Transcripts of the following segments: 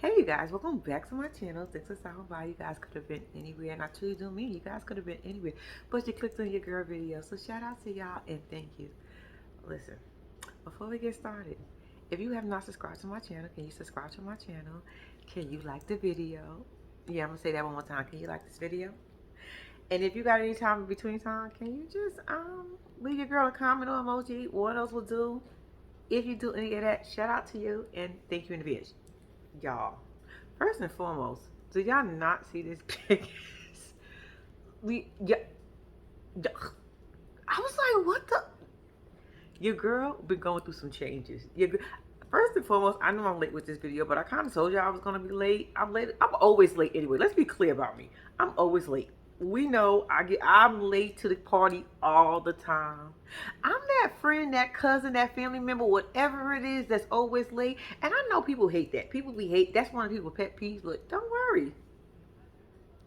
Hey you guys, welcome back to my channel. This is Sound By. You guys could have been anywhere, and I truly do mean you guys could have been anywhere, but you clicked on your girl video. So shout out to y'all and thank you. Listen, before we get started, if you have not subscribed to my channel, can you subscribe to my channel? Can you like the video? Yeah, I'm gonna say that one more time. Can you like this video? And if you got any time in between time, can you just leave your girl a comment or emoji? What else will do? If you do any of that, shout out to you and thank you in advance. Y'all, first and foremost, do y'all not see this big yeah, I was like, what the? Your girl been going through some changes. First and foremost, I know I'm late with this video, but I kind of told y'all I was going to be late. I'm late. I'm always late anyway. Let's be clear about me. I'm always late. We know I'm late to the party all the time. I'm that friend, that cousin, that family member, whatever it is that's always late. And I know people hate that. People be hate. That's one of people's pet peeves, but don't worry.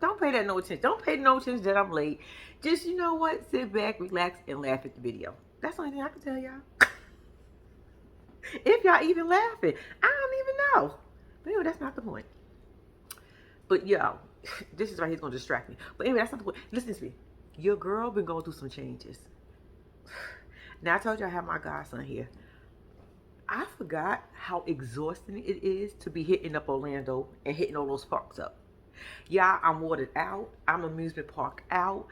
Don't pay that no attention. Don't pay no attention that I'm late. Just, you know what? Sit back, relax, and laugh at the video. That's the only thing I can tell y'all. If y'all even laughing, I don't even know. But anyway, that's not the point. But yo, this is right here's gonna distract me. But anyway, that's not the point. Listen to me. Your girl been going through some changes. Now I told you I have my godson here. I forgot how exhausting it is to be hitting up Orlando and hitting all those parks up. Yeah, I'm watered out. I'm amusement park out.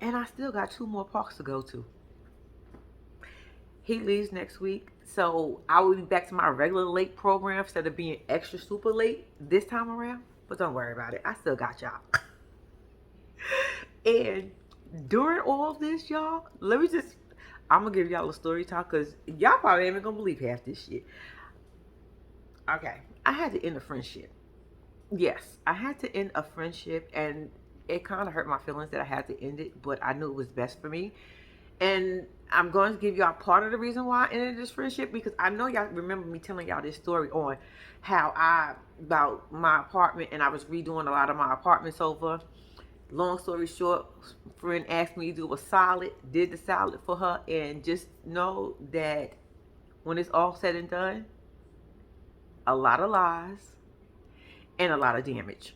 And I still got 2 more parks to go to. He leaves next week, so I will be back to my regular late program instead of being extra super late this time around. But don't worry about it. I still got y'all. And during all of this, y'all, I'm going to give y'all a story time because y'all probably ain't even going to believe half this shit. Okay, I had to end a friendship. Yes, I had to end a friendship, and it kind of hurt my feelings that I had to end it, but I knew it was best for me. And I'm going to give y'all part of the reason why I ended this friendship, because I know y'all remember me telling y'all this story on about my apartment, and I was redoing a lot of my apartments over. Long story short, friend asked me to do a solid, did the solid for her, and just know that when it's all said and done, a lot of lies and a lot of damage.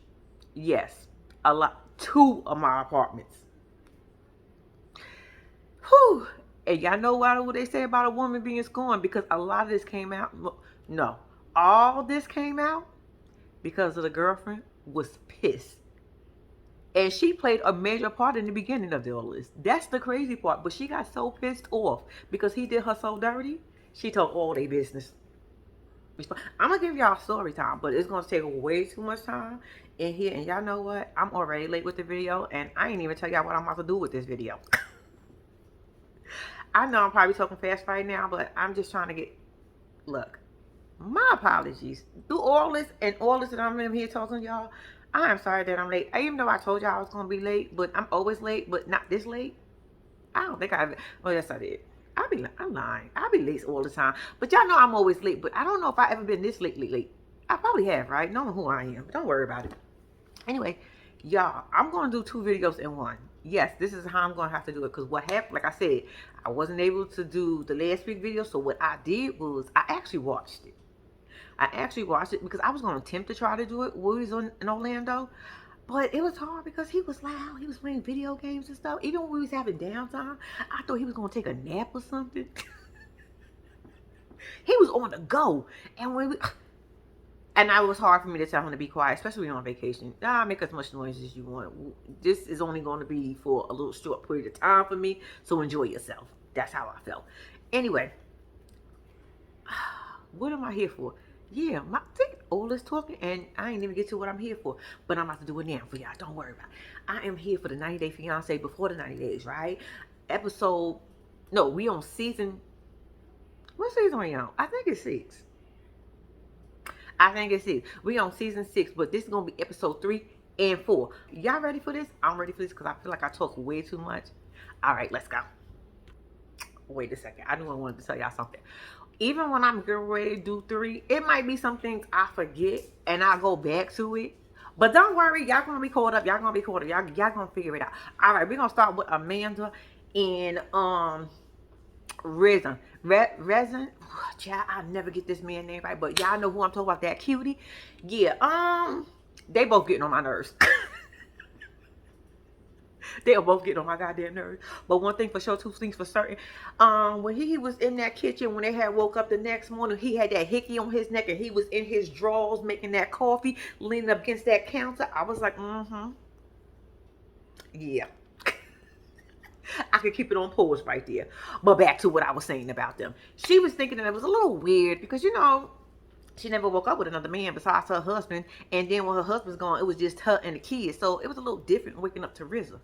Yes, a lot. 2 of my apartments. Whew. And y'all know what they say about a woman being scorned, because a lot of this came out. No, all this came out because of the girlfriend was pissed. And she played a major part in the beginning of all this. That's the crazy part. But she got so pissed off because he did her so dirty, she told all their business. I'm going to give y'all story time, but it's going to take way too much time in here. And y'all know what? I'm already late with the video, and I ain't even tell y'all what I'm about to do with this video. I know I'm probably talking fast right now, but I'm just trying to look, my apologies. Through all this that I'm in here talking to y'all, I am sorry that I'm late. Even though I told y'all I was going to be late, but I'm always late, but not this late. I don't think oh, yes, I did. I'm lying. I be late all the time. But y'all know I'm always late, but I don't know if I ever been this late. I probably have, right? Knowing who I am. Don't worry about it. Anyway, y'all, I'm going to do 2 videos in one. Yes, this is how I'm going to have to do it. Because what happened, like I said, I wasn't able to do the last week video. So what I did was I actually watched it. Because I was going to attempt to try to do it when we was in Orlando. But it was hard because he was loud. He was playing video games and stuff. Even when we was having downtime, I thought he was going to take a nap or something. He was on the go. And it was hard for me to tell him to be quiet, especially on vacation. Make as much noise as you want. This is only going to be for a little short period of time for me, so enjoy yourself. That's how I felt. Anyway, what am I here for? Yeah, all this talking, and I ain't even get to what I'm here for. But I'm about to do it now for y'all. Don't worry about it. I am here for the 90-day fiance before the 90 days, right? We on season, what season are we on? I think it's 6. We on season 6, but this is going to be episode 3 and 4. Y'all ready for this? I'm ready for this because I feel like I talk way too much. All right, let's go. Wait a second. I knew I wanted to tell y'all something. Even when I'm getting ready to do 3, it might be some things I forget and I go back to it. But don't worry, y'all gonna be caught up. Y'all gonna figure it out. All right, we're gonna start with Amanda and Resin. Resin. Child, I'll never get this man name right, but y'all know who I'm talking about, that cutie. Yeah, they both getting on my nerves. They are both getting on my goddamn nerves. But one thing for sure, two things for certain. When he was in that kitchen, when they had woke up the next morning, he had that hickey on his neck and he was in his drawers making that coffee, leaning up against that counter. I was like, yeah. I could keep it on pause right there. But back to what I was saying about them. She was thinking that it was a little weird because, she never woke up with another man besides her husband. And then when her husband's gone, it was just her and the kids. So it was a little different waking up to RZA,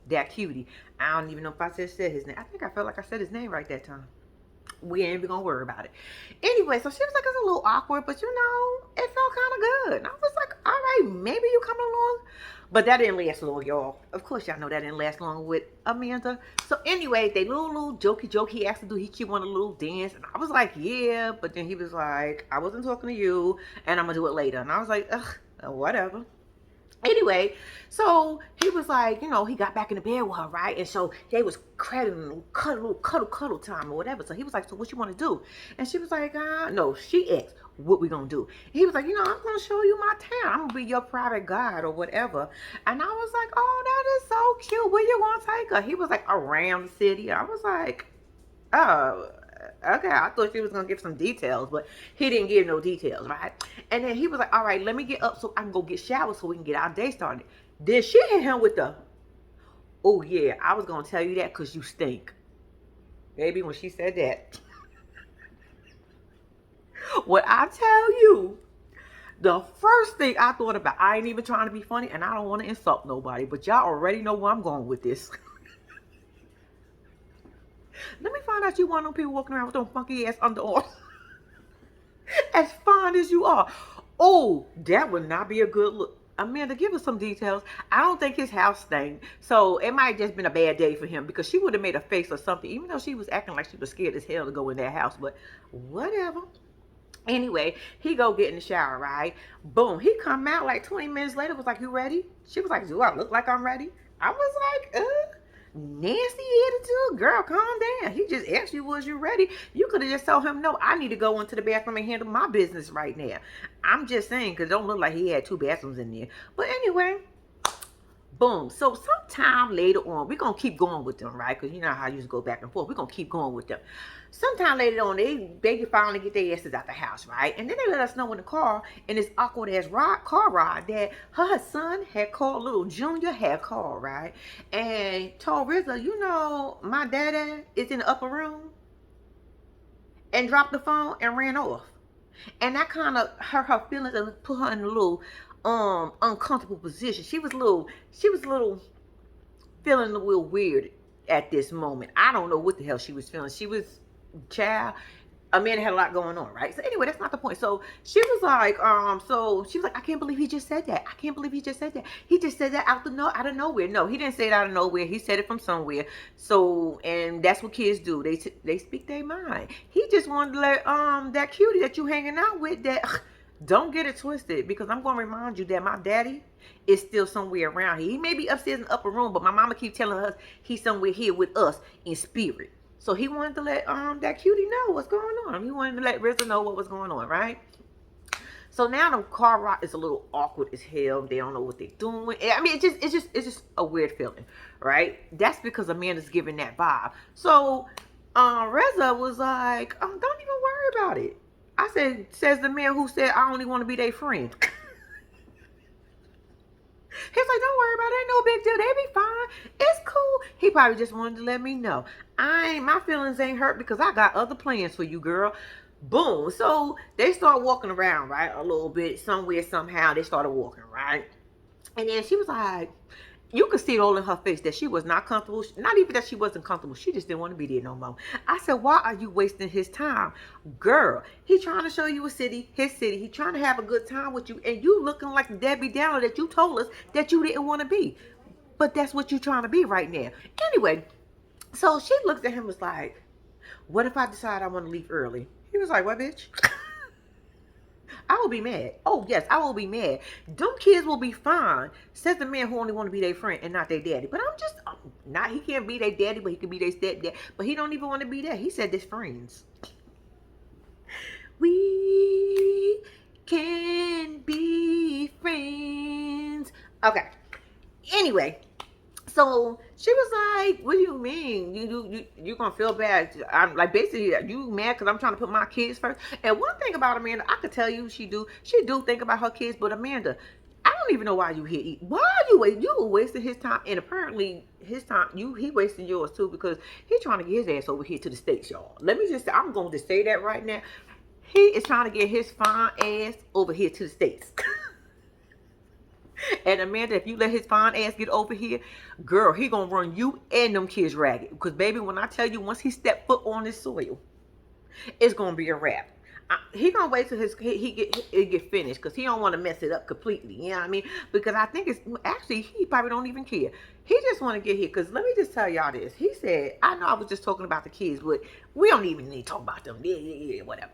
that cutie. I don't even know if I said his name. I think I felt like I said his name right that time. We ain't even gonna worry about it. Anyway, so she was like, it's a little awkward, but it felt kind of good. And I was like, all right, maybe you coming along. But that didn't last long, y'all. Of course, y'all know that didn't last long with Amanda. So anyway, they little jokey joke he asked to do. He wanted a little dance. And I was like, yeah. But then he was like, I wasn't talking to you. And I'm going to do it later. And I was like, ugh, whatever. Anyway, so he was like, he got back in the bed with her, right? And so they was cuddle time or whatever. So he was like, so what you want to do? And she was like, no, she asked, what we gonna do? He was like, I'm gonna show you my town. I'm gonna be your private guide or whatever. And I was like, oh, that is so cute. Where you gonna take her? He was like, around the city. I was like, oh, okay. I thought she was gonna give some details, but he didn't give no details, right? And then he was like, all right, let me get up so I can go get showered so we can get our day started. Then she hit him with the, oh yeah, I was gonna tell you that because you stink. Baby, when she said that, what I tell you, the first thing I thought about, I ain't even trying to be funny and I don't want to insult nobody, but y'all already know where I'm going with this. Let me find out you one of them people walking around with them funky ass underarms. As fine as you are. Oh, that would not be a good look. Amanda, give us some details. I don't think his house stank. So it might have just been a bad day for him because she would have made a face or something, even though she was acting like she was scared as hell to go in that house. But whatever. Anyway, he go get in the shower, right? Boom. He come out like 20 minutes later, was like, you ready? She was like, do I look like I'm ready? I was like, nasty attitude. Girl, calm down. He just asked you, was you ready? You could have just told him, no, I need to go into the bathroom and handle my business right now. I'm just saying, because it don't look like he had 2 bathrooms in there. But anyway, boom. So sometime later on, we're going to keep going with them, right? Because you know how I used to go back and forth. We're going to keep going with them. Sometime later on, they finally get their asses out the house, right? And then they let us know in the car, in this awkward ass car ride, that her son had called, little Junior had called, right? And told RZA, my daddy is in the upper room, and dropped the phone and ran off. And that kind of hurt her feelings and put her in a little uncomfortable position. She was a little feeling a little weird at this moment. I don't know what the hell she was feeling. She was, child, Amanda had a lot going on, right? So anyway, that's not the point. So she was like, I can't believe he just said that. I can't believe he just said that. He just said that out of nowhere. No, he didn't say it out of nowhere. He said it from somewhere. So, and that's what kids do. They speak their mind. He just wanted to let that cutie that you hanging out with, that don't get it twisted, because I'm going to remind you that my daddy is still somewhere around here. He may be upstairs in the upper room, but my mama keep telling us he's somewhere here with us in spirit. So he wanted to let that cutie know what's going on. He wanted to let RZA know what was going on, right? So now the car ride is a little awkward as hell. They don't know what they're doing. I mean, it's just a weird feeling, right? That's because Amanda's giving that vibe. So RZA was like, don't even worry about it. I said, says the man who said I only want to be their friend. He's like, don't worry about it. Ain't no big deal. They be fine. It's cool. He probably just wanted to let me know. My feelings ain't hurt because I got other plans for you, girl. Boom. So they start walking around, right? A little bit. Somewhere, somehow, they started walking, right? And then she was like, you could see it all in her face that she was not comfortable. Not even that she wasn't comfortable. She just didn't want to be there no more. I said, why are you wasting his time? Girl, he trying to show you his city. He trying to have a good time with you. And you looking like the Debbie Downer that you told us that you didn't want to be. But that's what you trying to be right now. Anyway, so she looked at him and was like, what if I decide I want to leave early? He was like, what, bitch? I will be mad. Oh yes, I will be mad. Them kids will be fine. Says the man who only want to be their friend and not their daddy. But I'm just not. He can't be their daddy, but he can be their stepdad. But he don't even want to be that. He said this friends. We can be friends. Okay. Anyway, so she was like, "What do you mean? You gonna feel bad?" I'm like, basically, you mad because I'm trying to put my kids first. And one thing about Amanda, I could tell you, she do think about her kids. But Amanda, I don't even know why you here. Why are you wait? You wasting his time, and apparently his time. He wasting yours too because he's trying to get his ass over here to the States, y'all. Let me just, I'm going to say that right now. He is trying to get his fine ass over here to the States. And Amanda, if you let his fine ass get over here, girl, he gonna run you and them kids ragged. Because baby, when I tell you, once he step foot on this soil, it's gonna be a wrap. He gonna wait till it get finished because he don't want to mess it up completely. You know what I mean? Because I think it's actually he probably don't even care. He just want to get here. Because let me just tell y'all this. He said, I know I was just talking about the kids, but we don't even need to talk about them. Yeah, whatever.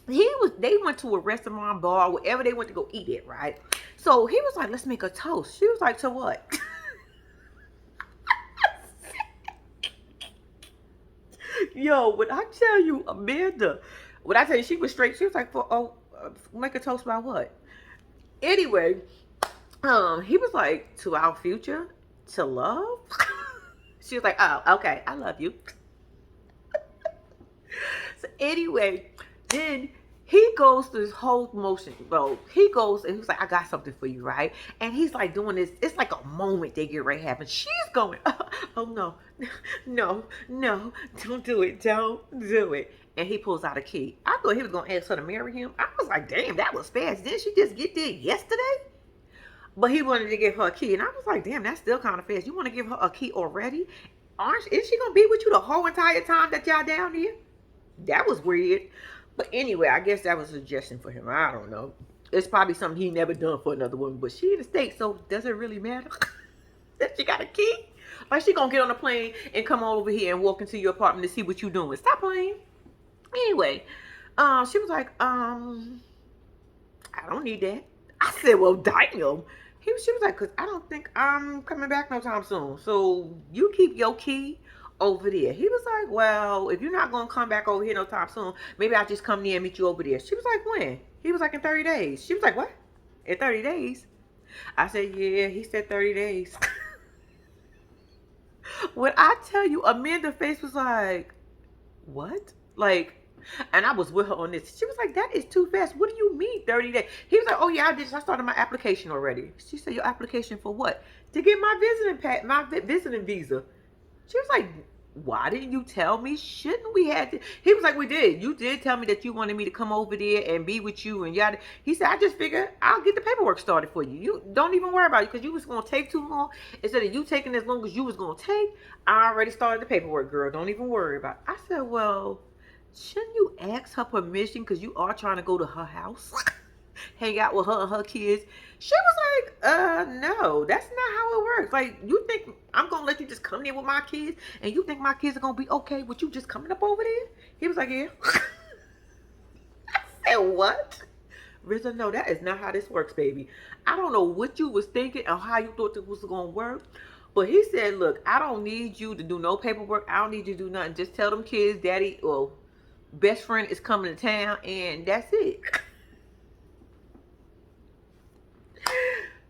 They went to a restaurant, bar, wherever they went to go eat it, right? So he was like, let's make a toast. She was like, to what? Yo, when I tell you, Amanda, when I tell you she was straight, she was like, make a toast about what? Anyway, he was like, to our future, to love. She was like, oh, okay, I love you. So anyway, then he goes through this whole motion, bro. He goes and he's like, I got something for you, right? And he's like doing this. It's like a moment they get ready to happen. She's going, oh no, no, don't do it. Don't do it. And he pulls out a key. I thought he was going to ask her to marry him. I was like, damn, that was fast. Didn't she just get there yesterday? But he wanted to give her a key. And I was like, damn, that's still kind of fast. You want to give her a key already? Is she going to be with you the whole entire time that y'all down here? That was weird. But anyway, I guess that was a suggestion for him. I don't know. It's probably something he never done for another woman. But she in the States, so does it really matter that she got a key? Like she gonna get on a plane and come on over here and walk into your apartment to see what you doing. Stop playing. Anyway, she was like, I don't need that. I said, well, damn. She was like, cause I don't think I'm coming back no time soon. So you keep your key over there. He was like, well, if you're not gonna come back over here no time soon, maybe I'll just come there and meet you over there. She was like, when? He was like, in 30 days. She was like, what? In 30 days? I said, yeah, he said 30 days. When I tell you, Amanda's face was like, what? Like, and I was with her on this. She was like, that is too fast. What do you mean 30 days? He was like, oh yeah, I started my application already. She said, your application for what? To get my visiting visa. She was like, why didn't you tell me? Shouldn't we have to? He was like, we did. You did tell me that you wanted me to come over there and be with you and yada. He said, I just figured I'll get the paperwork started for you. You don't even worry about it because you was going to take too long. Instead of you taking as long as you was going to take, I already started the paperwork, girl. Don't even worry about it. I said, well, shouldn't you ask her permission because you are trying to go to her house? Hang out with her and her kids. She was like, no, that's not how it works. Like, you think I'm gonna let you just come in with my kids and you think my kids are gonna be okay with you just coming up over there? He was like, yeah. I said, what? Rizzo, no, that is not how this works, baby. I don't know what you was thinking or how you thought this was gonna work. But he said, look, I don't need you to do no paperwork. I don't need you to do nothing. Just tell them kids, daddy, well, best friend is coming to town, and that's it.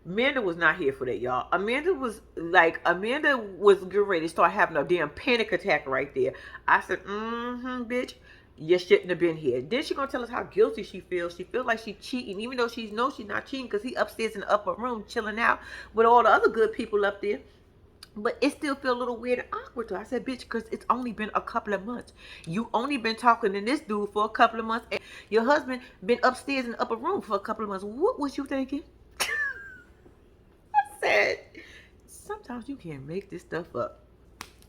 Amanda was not here for that, y'all. Amanda was getting ready to start having a damn panic attack right there. I said, bitch, you shouldn't have been here. Then she gonna tell us how guilty she feels. She feels like she's cheating, even though she knows she's not cheating because he upstairs in the upper room chilling out with all the other good people up there. But it still feel a little weird and awkward to her. I said, bitch, because it's only been a couple of months. You only been talking to this dude for a couple of months. And your husband been upstairs in the upper room for a couple of months. What was you thinking? Said, sometimes you can't make this stuff up.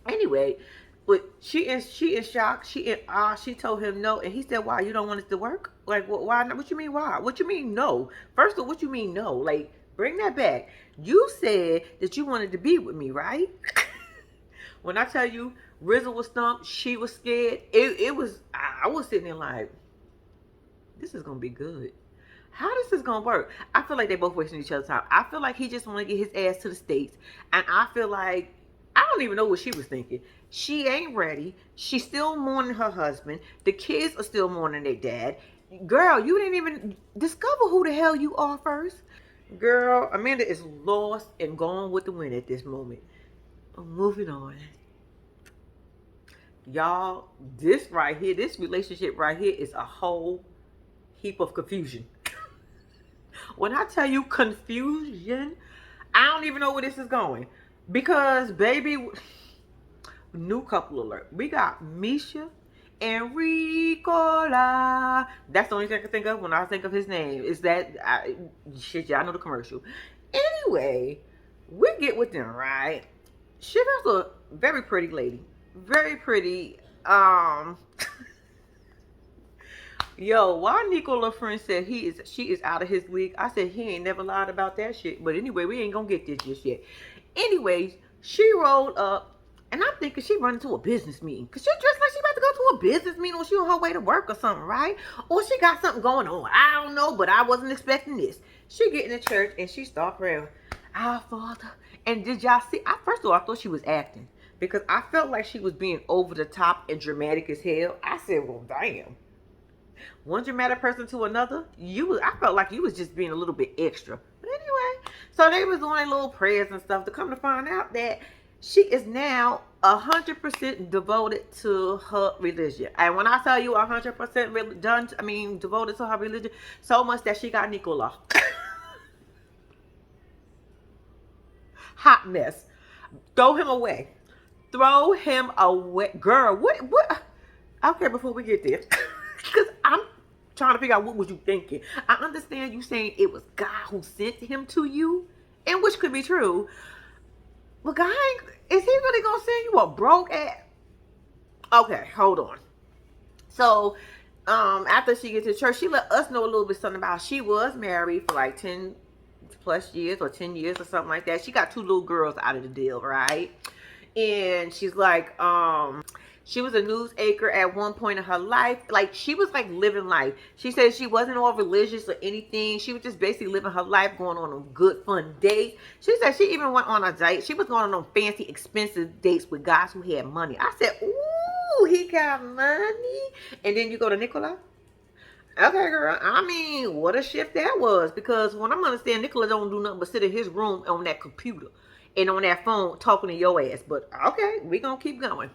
Anyway, but she in shock. She in awe. She told him no, and he said, "Why you don't want it to work? Like, why not? What you mean? Why? What you mean no? First of all, what you mean no? Like, bring that back. You said that you wanted to be with me, right? When I tell you, Rizzo was stumped. She was scared. It was. I was sitting there like, this is gonna be good. how is this gonna work? I feel like they both wasting each other's time. I feel like he just want to get his ass to the States, and I feel like I don't even know what she was thinking. She ain't ready. She's still mourning her husband. The kids are still mourning their dad. Girl, you didn't even discover who the hell you are first. Girl, Amanda is lost and gone with the wind at this moment. Moving on. Y'all, this right here, this relationship right here is a whole heap of confusion. When I tell you confusion, I don't even know where this is going. Because, baby, new couple alert. We got Misha and Ricola. That's the only thing I can think of when I think of his name. Is that, shit, y'all know the commercial. Anyway, we get with them, right? She was a very pretty lady. Very pretty. Yo, why Nicola friend said she is out of his league. I said he ain't never lied about that shit. But anyway, we ain't gonna get this just yet. Anyways, she rolled up, and I'm thinking she run into a business meeting. Cause she dressed like she about to go to a business meeting, or she on her way to work or something, right? Or she got something going on. I don't know, but I wasn't expecting this. She get in the church and she start praying, Our Father. And did y'all see? First of all, I thought she was acting. Because I felt like she was being over the top and dramatic as hell. I said, well, damn. One dramatic person to another, I felt like you was just being a little bit extra. But anyway, so they was doing their little prayers and stuff to come to find out that she is now 100% devoted to her religion. And when I tell you 100% devoted to her religion, so much that she got Nicola. Hot mess. Throw him away. Throw him away. Girl, what? Okay, before we get there. Because I'm trying to figure out what was you thinking. I understand you saying it was God who sent him to you, and which could be true. But God, is he really going to send you a broke ass? Okay, hold on. So, after she gets to church, she let us know a little bit something about she was married for like 10 plus years or 10 years or something like that. She got 2 little girls out of the deal, right? And she's like, she was a news anchor at one point in her life. Like, she was like living life. She said she wasn't all religious or anything. She was just basically living her life, going on good, fun dates. She said she even went on a date. She was going on fancy, expensive dates with guys who had money. I said, ooh, he got money. And then you go to Nicola. Okay, girl. I mean, what a shift that was. Because when I'm understanding, Nicola don't do nothing but sit in his room on that computer and on that phone talking to your ass. But okay, we gonna keep going.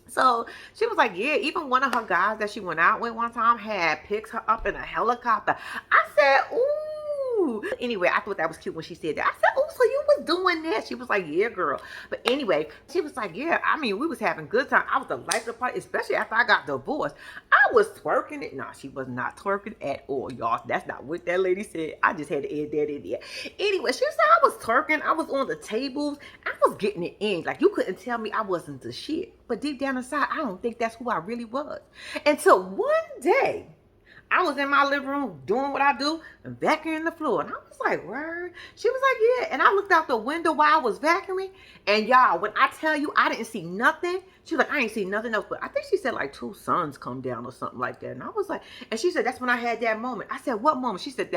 So she was like, yeah, even one of her guys that she went out with one time had picked her up in a helicopter. I said, ooh. Anyway, I thought that was cute when she said that. I said, oh, so you was doing that? She was like, yeah, girl. But anyway, she was like, yeah, I mean, we was having good time. I was the life of the party, especially after I got divorced. I was twerking it. No, she was not twerking at all, y'all. That's not what that lady said. I just had to add that in there. Anyway, she said I was twerking. I was on the tables. I was getting it in. Like, you couldn't tell me I wasn't the shit. But deep down inside, I don't think that's who I really was. Until one day, I was in my living room doing what I do and vacuuming the floor. And I was like, word? She was like, yeah. And I looked out the window while I was vacuuming. And y'all, when I tell you I didn't see nothing, she was like, I ain't seen nothing else. But I think she said like 2 suns come down or something like that. And I was like, and she said, that's when I had that moment. I said, what moment? She said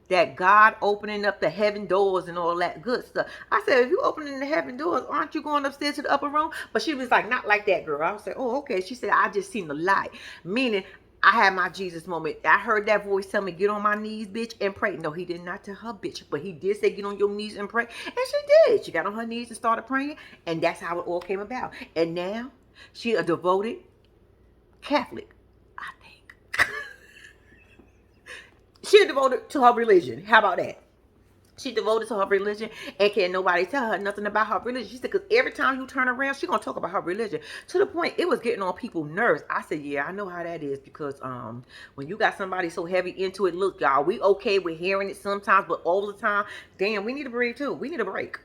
that God opening up the heaven doors and all that good stuff. I said, if you opening the heaven doors, aren't you going upstairs to the upper room? But she was like, not like that, girl. I was like, oh, okay. She said, I just seen the light. Meaning, I had my Jesus moment. I heard that voice tell me, get on my knees, bitch, and pray. No, he did not tell her, bitch. But he did say, get on your knees and pray. And she did. She got on her knees and started praying. And that's how it all came about. And now, she a devoted Catholic, I think. She devoted to her religion. How about that? She devoted to her religion and can't nobody tell her nothing about her religion. She said, because every time you turn around, she going to talk about her religion. To the point, it was getting on people's nerves. I said, yeah, I know how that is. Because when you got somebody so heavy into it, look, y'all, we okay with hearing it sometimes, but all the time, damn, we need to breathe too. We need a break.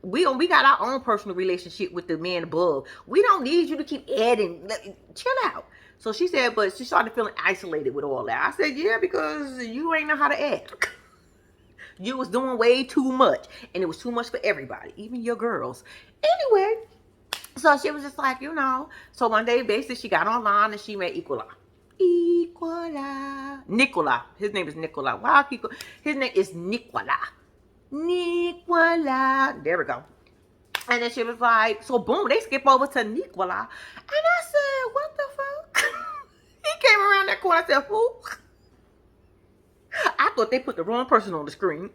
We got our own personal relationship with the man above. We don't need you to keep adding. Chill out. So she said, but she started feeling isolated with all that. I said, yeah, because you ain't know how to act. You was doing way too much. And it was too much for everybody, even your girls. Anyway, so she was just like, you know. So one day, basically, she got online and she met Equala. Nicola. His name is Nicola. Wow, his name is Nicola. Nicola. There we go. And then she was like, so boom, they skip over to Nicola. And I said, what the fuck? He came around that corner. I said, who? I thought they put the wrong person on the screen.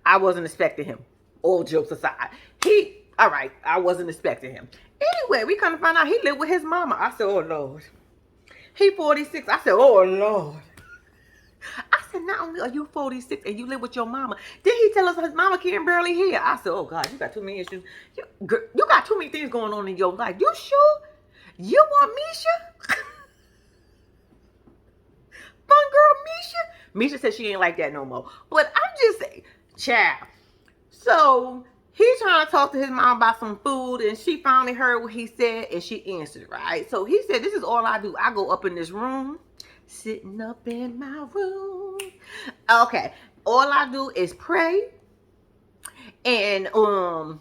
I wasn't expecting him. All jokes aside. All right, I wasn't expecting him. Anyway, we kind of found out he lived with his mama. I said, oh, Lord. He 46. I said, oh, Lord. I said, not only are you 46 and you live with your mama, did he tell us his mama can barely hear? I said, oh, God, you got too many issues. You got too many things going on in your life. You sure? You want Misha? Fun girl Misha? Misha said she ain't like that no more. But I'm just saying, child. So he's trying to talk to his mom about some food, and she finally heard what he said, and she answered, right? So he said, this is all I do. I go up in this room, sitting up in my room. Okay, all I do is pray, and I'm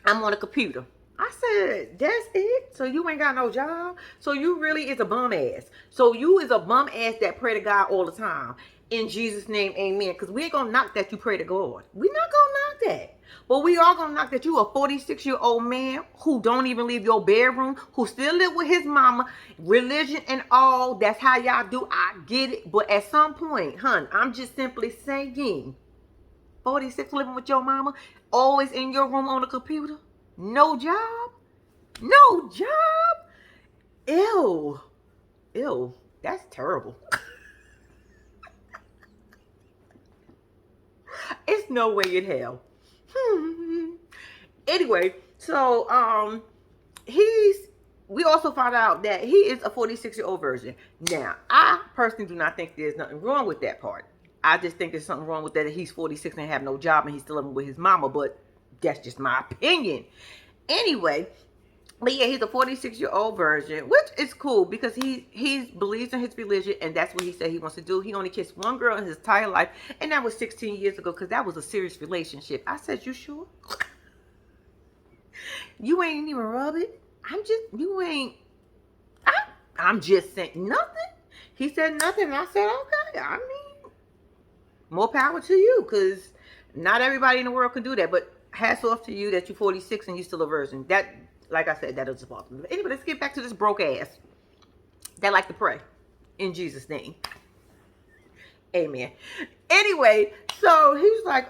on a computer. I said, that's it? So you ain't got no job? So you really is a bum ass. So you is a bum ass that pray to God all the time. In Jesus' name, amen. Because we ain't going to knock that you pray to God. We not going to knock that. But we are going to knock that you a 46-year-old man who don't even leave your bedroom, who still live with his mama, religion and all. That's how y'all do. I get it. But at some point, hun, I'm just simply saying, 46 living with your mama, always in your room on the computer, no job, no job. Ew, ew, that's terrible. It's no way in hell. Anyway, so we also found out that he is a 46-year-old virgin. Now, I personally do not think there's nothing wrong with that part. I just think there's something wrong with that he's 46 and have no job and he's still living with his mama, but that's just my opinion. Anyway, but yeah, he's a 46-year-old virgin, which is cool because he believes in his religion, and that's what he said he wants to do. He only kissed one girl in his entire life, and that was 16 years ago because that was a serious relationship. I said, you sure? You ain't even rub it? I'm just saying nothing. He said nothing. I said, okay. I mean, more power to you, because not everybody in the world can do that. But hats off to you that you're 46 and you still a virgin. That, like I said, that is possible. Anyway, let's get back to this broke ass that like to pray in Jesus' name. Amen. Anyway, so he's like,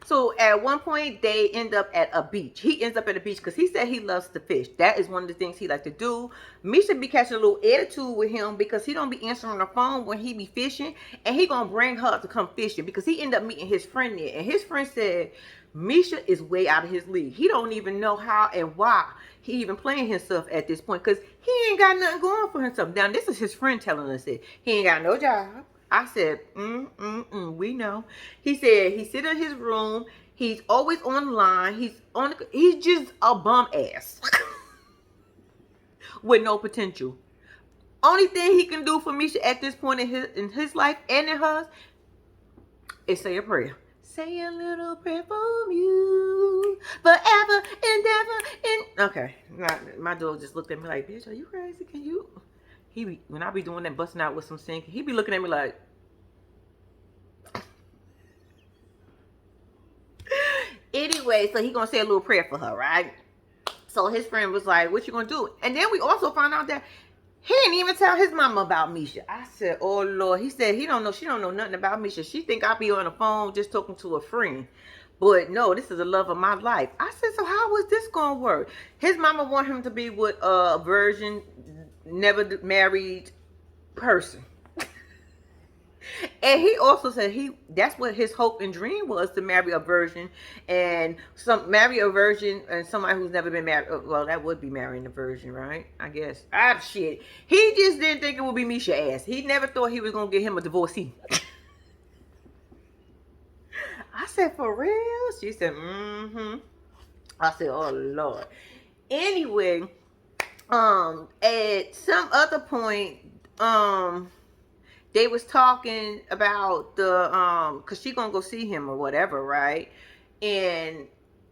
so at one point they end up at a beach. He ends up at a beach because he said he loves to fish. That is one of the things he like to do. Misha be catching a little attitude with him because he don't be answering the phone when he be fishing, and he gonna bring her to come fishing because he ended up meeting his friend there, and his friend said Misha is way out of his league. He don't even know how and why he even playing himself at this point because he ain't got nothing going for himself. Now this is his friend telling us it. He ain't got no job. I said, we know. He said he sit in his room. He's always online. He's just a bum ass with no potential. Only thing he can do for Misha at this point in his life and in hers is say a prayer. Say a little prayer for you, forever, endeavor, okay. My dog just looked at me like, bitch, are you crazy? Can you? When I be doing that, busting out with some singing, he be looking at me like. Anyway, so he gonna say a little prayer for her, right? So his friend was like, what you gonna do? And then we also found out that he didn't even tell his mama about Misha. I said, oh Lord. He said she don't know nothing about Misha. She think I be on the phone just talking to a friend. But no, this is the love of my life. I said, so how was this gonna work? His mama want him to be with a virgin, never married person. And he also said that's what his hope and dream was, to marry a virgin and somebody who's never been married. Well, that would be marrying a virgin, right? I guess. Shit. He just didn't think it would be Misha ass. He never thought he was gonna get him a divorcee. I said, for real? She said, I said, oh Lord. Anyway, at some other point, they was talking about the cause she gonna go see him or whatever, right? And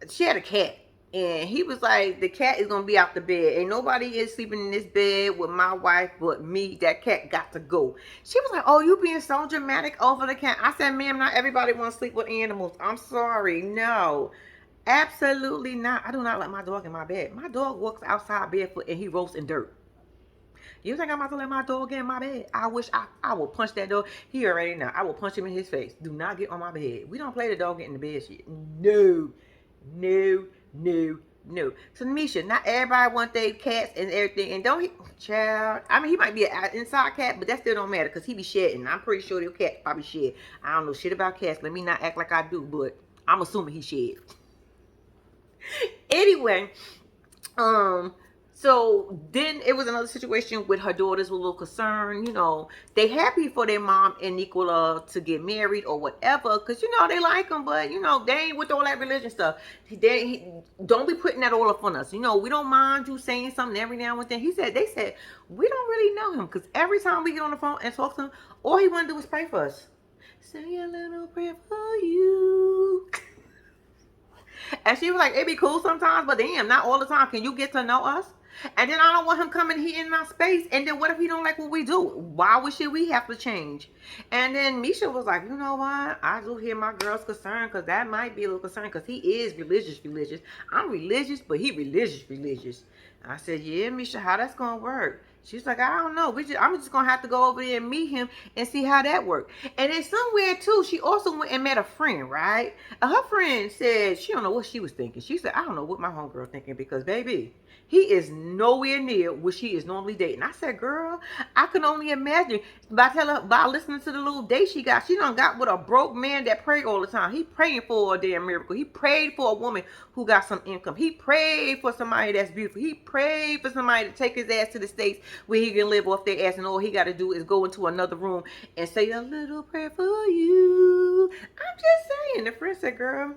she had a cat. And he was like, the cat is gonna be out the bed. Ain't nobody is sleeping in this bed with my wife but me. That cat got to go. She was like, oh, you being so dramatic over the cat. I said, ma'am, not everybody wants to sleep with animals. I'm sorry. No. Absolutely not. I do not let my dog in my bed. My dog walks outside barefoot and he rolls in dirt. You think I'm about to let my dog get in my bed? I wish I will punch that dog. He already know. I will punch him in his face. Do not get on my bed. We don't play the dog get in the bed shit. No. No. No. No. So Misha, not everybody want their cats and everything. And don't he, child, I mean, he might be an inside cat, but that still don't matter because he be shedding. I'm pretty sure your cat probably shed. I don't know shit about cats. Let me not act like I do, but I'm assuming he shed. Anyway, um, so then it was another situation with her daughters were a little concerned. You know, they happy for their mom and Nicola to get married or whatever, because you know they like them, but you know they ain't with all that religion stuff. Don't be putting that all up on us. You know, we don't mind you saying something every now and then. They said we don't really know him because every time we get on the phone and talk to him, all he want to do is pray for us. Say a little prayer for you. And she was like, it'd be cool sometimes, but damn, not all the time. Can you get to know us? And then I don't want him coming here in our space. And then what if he don't like what we do? Why should we have to change? And then Misha was like, you know what? I do hear my girl's concern because that might be a little concern because he is religious. I'm religious, but he religious. I said, yeah, Misha, how that's going to work? She's like, I don't know. I'm just going to have to go over there and meet him and see how that works. And then somewhere, too, she also went and met a friend, right? And her friend said she don't know what she was thinking. She said, I don't know what my homegirl thinking because, baby, he is nowhere near what she is normally dating. I said, girl, I can only imagine. By listening to the little date she got, she done got with a broke man that prayed all the time. He praying for a damn miracle. He prayed for a woman who got some income. He prayed for somebody that's beautiful. He prayed for somebody to take his ass to the States where he can live off their ass, and all he got to do is go into another room and say a little prayer for you. I'm just saying. The friend said, girl,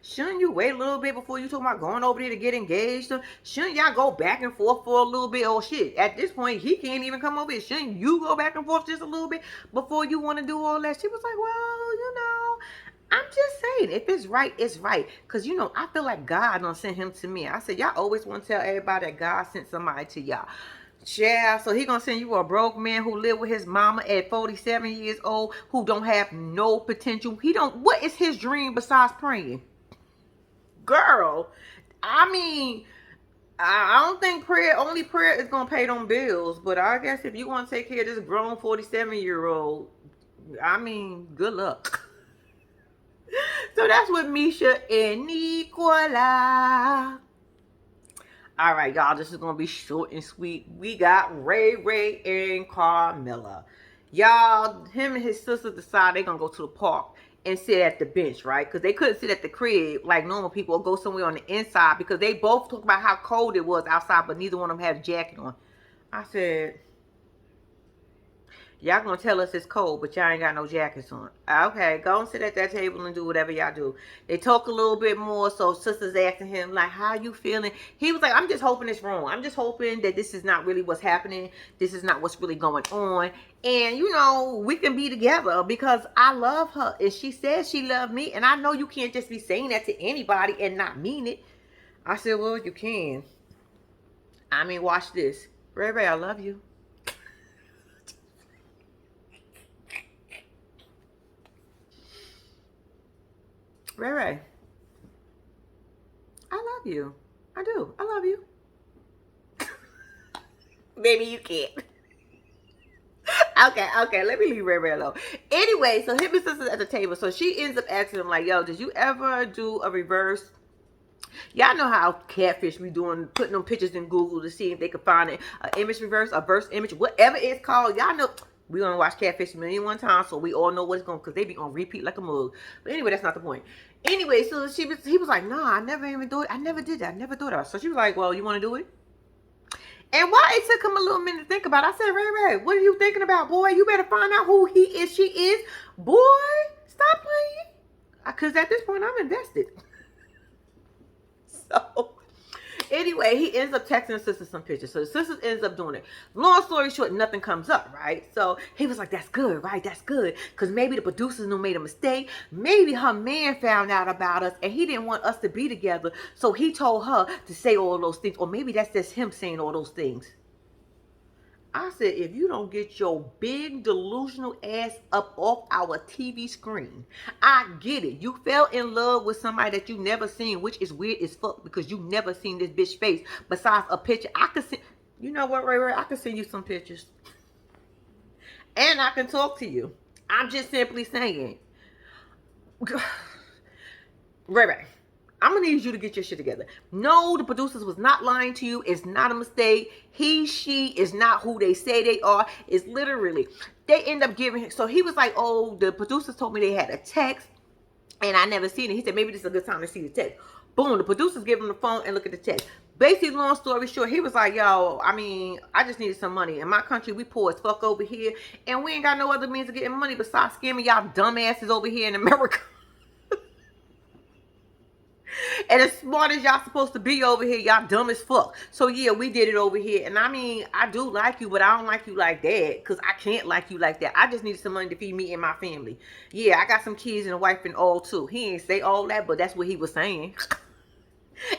shouldn't you wait a little bit before you talk about going over there to get engaged? Shouldn't y'all go back and forth for a little bit? Oh shit, at this point he can't even come over here. Shouldn't you go back and forth just a little bit before you want to do all that? She was like, well, you know, I'm just saying, if it's right, it's right. Because, you know, I feel like God done sent him to me. I said, y'all always want to tell everybody that God sent somebody to y'all. Yeah, so he gonna send you a broke man who live with his mama at 47 years old, who don't have no potential. What is his dream besides praying? Girl, I mean, I don't think only prayer is gonna pay them bills. But I guess if you want to take care of this grown 47-year-old, I mean, good luck. So that's with Misha and Nicola. All right, y'all, this is going to be short and sweet. We got Ray and Carmela. Y'all, him and his sister decide they're going to go to the park and sit at the bench, right? Because they couldn't sit at the crib like normal people or go somewhere on the inside because they both talked about how cold it was outside, but neither one of them had a jacket on. I said, y'all gonna tell us it's cold, but y'all ain't got no jackets on. Okay, go and sit at that table and do whatever y'all do. They talk a little bit more, so sister's asking him, like, how you feeling? He was like, I'm just hoping it's wrong. I'm just hoping that this is not really what's happening. This is not what's really going on. And, you know, we can be together because I love her. And she says she loved me. And I know you can't just be saying that to anybody and not mean it. I said, well, you can. I mean, watch this. Ray, I love you. Ray, I love you. I do. I love you. Maybe you can't. Okay. Let me leave Ray alone. Anyway, so him and sister's at the table. So she ends up asking him, like, yo, did you ever do a reverse? Y'all know how catfish be doing, putting them pictures in Google to see if they can find an image reverse, a verse image, whatever it's called. Y'all know. We gonna watch Catfish a million one time, so we all know what it's going, because they be on repeat like a mug. But anyway, that's not the point. Anyway, so he was like, nah, I never even do it. I never did that. I never thought of it. So she was like, well, you want to do it? And why it took him a little minute to think about it, I said, Ray, what are you thinking about, boy? You better find out who he is, she is. Boy, stop playing. Because at this point, I'm invested. So Anyway, he ends up texting his sister some pictures. So the sister ends up doing it. Long story short, nothing comes up, right? So he was like, that's good, right? That's good. Because maybe the producers knew made a mistake. Maybe her man found out about us and he didn't want us to be together. So he told her to say all those things. Or maybe that's just him saying all those things. I said, if you don't get your big delusional ass up off our TV screen, I get it. You fell in love with somebody that you never seen, which is weird as fuck because you never seen this bitch face besides a picture. I could see, you know what, Ray Ray? I can send you some pictures. And I can talk to you. I'm just simply saying. Ray Ray, I'm going to need you to get your shit together. No, the producers was not lying to you. It's not a mistake. He, she is not who they say they are. It's literally, they end up giving, so he was like, oh, the producers told me they had a text and I never seen it. He said, maybe this is a good time to see the text. Boom, the producers give him the phone and look at the text. Basically, long story short, he was like, yo, I mean, I just needed some money. In my country, we poor as fuck over here and we ain't got no other means of getting money besides scamming y'all dumbasses over here in America. And as smart as y'all supposed to be over here, y'all dumb as fuck. So yeah, we did it over here. And I mean, I do like you, but I don't like you like that. Because I can't like you like that. I just needed some money to feed me and my family. Yeah, I got some kids and a wife and all too. He ain't say all that, but that's what he was saying.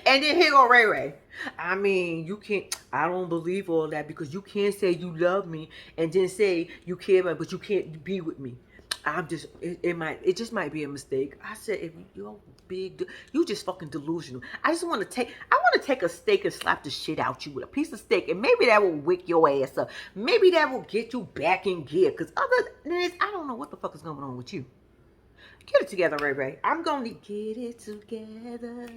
And then here go Ray Ray. I mean, you can't, I don't believe all that because you can't say you love me and then say you care about, but you can't be with me. I'm just, it just might be a mistake. I said, if you're big, you just fucking delusional. I want to take a steak and slap the shit out you with a piece of steak and maybe that will wake your ass up. Maybe that will get you back in gear. Because other than this, I don't know what the fuck is going on with you. Get it together, Ray Ray. I'm going to get it together.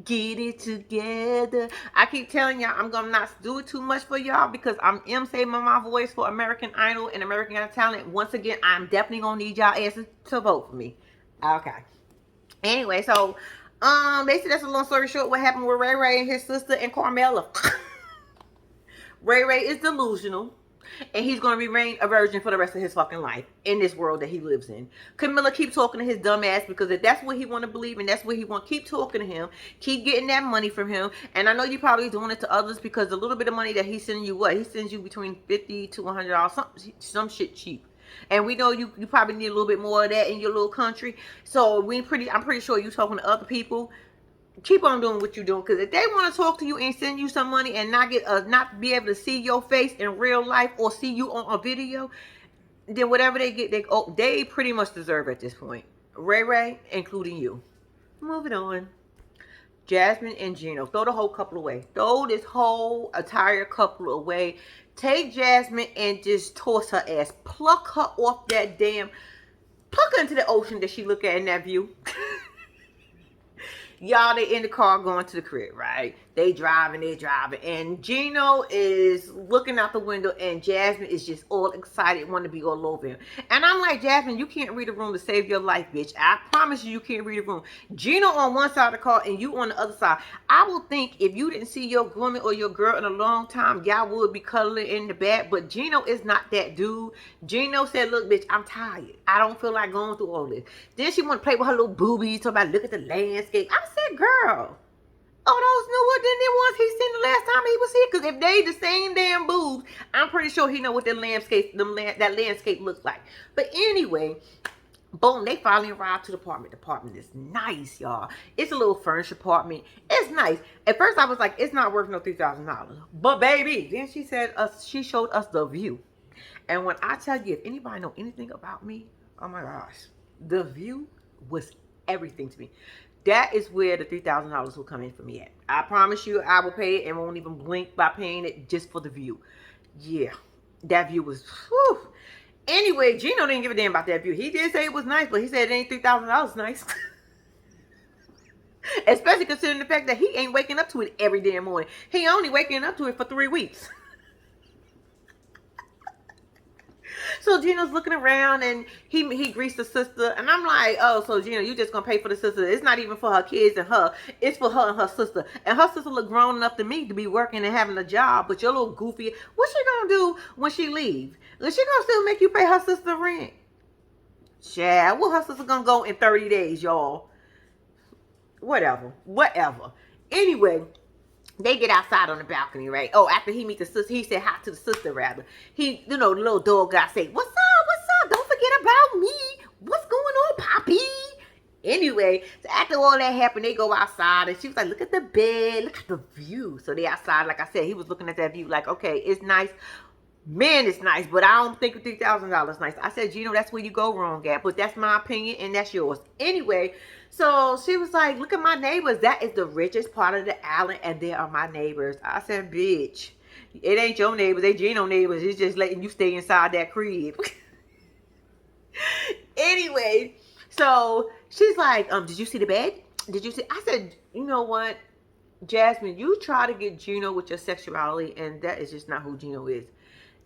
Get it together. I keep telling y'all I'm gonna not do it too much for y'all because I'm saving my voice for American Idol and American Got Talent. Once again, I'm definitely gonna need y'all asses to vote for me. Okay. Anyway, so basically that's a long story short. What happened with Ray Ray and his sister and Carmela? Ray Ray is delusional. And he's going to remain a virgin for the rest of his fucking life in this world that he lives in. Camilla keep talking to his dumb ass because if that's what he want to believe and that's what he want, keep talking to him. Keep getting that money from him. And I know you probably doing it to others because the little bit of money that he's sending you, what? He sends you between $50 to $100, some shit cheap. And we know you probably need a little bit more of that in your little country. So I'm pretty sure you talking to other people. Keep on doing what you're doing because if they want to talk to you and send you some money and not be able to see your face in real life or see you on a video, then whatever they get, they pretty much deserve at this point. Ray Ray, including you. Moving on. Jasmine and Gino. Throw the whole couple away. Throw this whole entire couple away. Take Jasmine and just toss her ass. Pluck her off that damn. Pluck her into the ocean that she look at in that view. Y'all, they in the car going to the crib, right? They driving. And Gino is looking out the window and Jasmine is just all excited, want to be all over him. And I'm like, Jasmine, you can't read the room to save your life, bitch. I promise you can't read the room. Gino on one side of the car and you on the other side. I will think if you didn't see your woman or your girl in a long time, y'all would be cuddling in the bed. But Gino is not that dude. Gino said, look, bitch, I'm tired. I don't feel like going through all this. Then she want to play with her little boobies, talk about look at the landscape. I said, girl. Oh, those knew what than the ones he seen the last time he was here. Because if they the same damn boobs, I'm pretty sure he know what that landscape looks like. But anyway, boom, they finally arrived to the apartment. The apartment is nice, y'all. It's a little furnished apartment. It's nice. At first, I was like, it's not worth no $3,000. But baby, then she said, she showed us the view. And when I tell you, if anybody know anything about me, oh my gosh, the view was everything to me. That is where the $3,000 will come in for me at. I promise you, I will pay it and won't even blink by paying it just for the view. Yeah, that view was, whew. Anyway, Gino didn't give a damn about that view. He did say it was nice, but he said it ain't $3,000 nice. Especially considering the fact that he ain't waking up to it every damn morning. He only waking up to it for 3 weeks. So Gino's looking around and he greets the sister. And I'm like, oh, so Gino, you just gonna pay for the sister. It's not even for her kids and her. It's for her and her sister. And her sister look grown enough to me to be working and having a job. But your little goofy, what's she gonna do when she leaves? Is she gonna still make you pay her sister rent? Yeah, well, her sister gonna go in 30 days, y'all. Whatever. Anyway, they get outside on the balcony, right? Oh, after he meets the sister, he said hi to the sister, rather. He, the little dog guy say, what's up? Don't forget about me. What's going on, Poppy? Anyway, so after all that happened, they go outside, and she was like, look at the bed, look at the view. So they outside, like I said, he was looking at that view like, okay, it's nice. Man, it's nice, but I don't think $3,000 nice. I said, Gino, that's where you go wrong at, but that's my opinion, and that's yours. Anyway, so she was like, look at my neighbors. That is the richest part of the island, and they are my neighbors. I said, bitch, it ain't your neighbors. They Gino neighbors. It's just letting you stay inside that crib. Anyway, so she's like, did you see the bed? Did you see? I said, you know what, Jasmine, you try to get Gino with your sexuality, and that is just not who Gino is.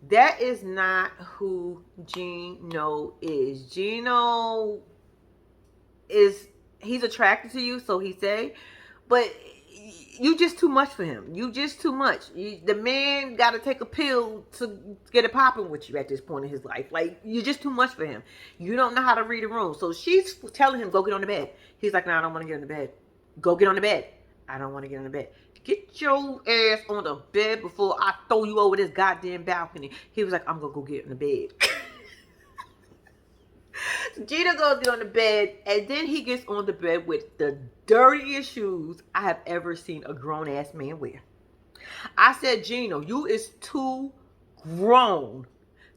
That is not who Gino is. Gino is, he's attracted to you, so he say, but you just too much for him. You just too much. The man got to take a pill to get it popping with you at this point in his life. Like, you're just too much for him. You don't know how to read a room. So she's telling him, go get on the bed. He's like, no, I don't want to get on the bed. Go get on the bed. I don't want to get on the bed. Get your ass on the bed before I throw you over this goddamn balcony. He was like, I'm going to go get in the bed. So Gino goes get on the bed, and then he gets on the bed with the dirtiest shoes I have ever seen a grown-ass man wear. I said, Gino, you is too grown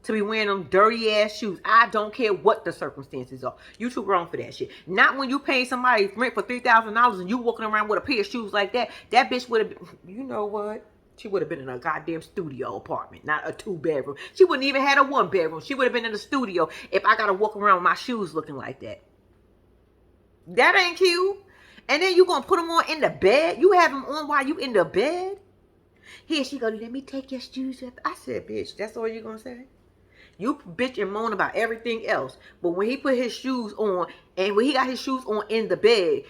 to be wearing them dirty-ass shoes. I don't care what the circumstances are. You too grown for that shit. Not when you pay somebody rent for $3,000 and you walking around with a pair of shoes like that. That bitch would have been, you know what? She would have been in a goddamn studio apartment, not a 2-bedroom. She wouldn't even had a 1-bedroom. She would have been in the studio if I got to walk around with my shoes looking like that. That ain't cute. And then you going to put them on in the bed? You have them on while you in the bed? Here she go, let me take your shoes off. I said, bitch, that's all you going to say? You bitch and moan about everything else. But when he put his shoes on, and when he got his shoes on in the bed,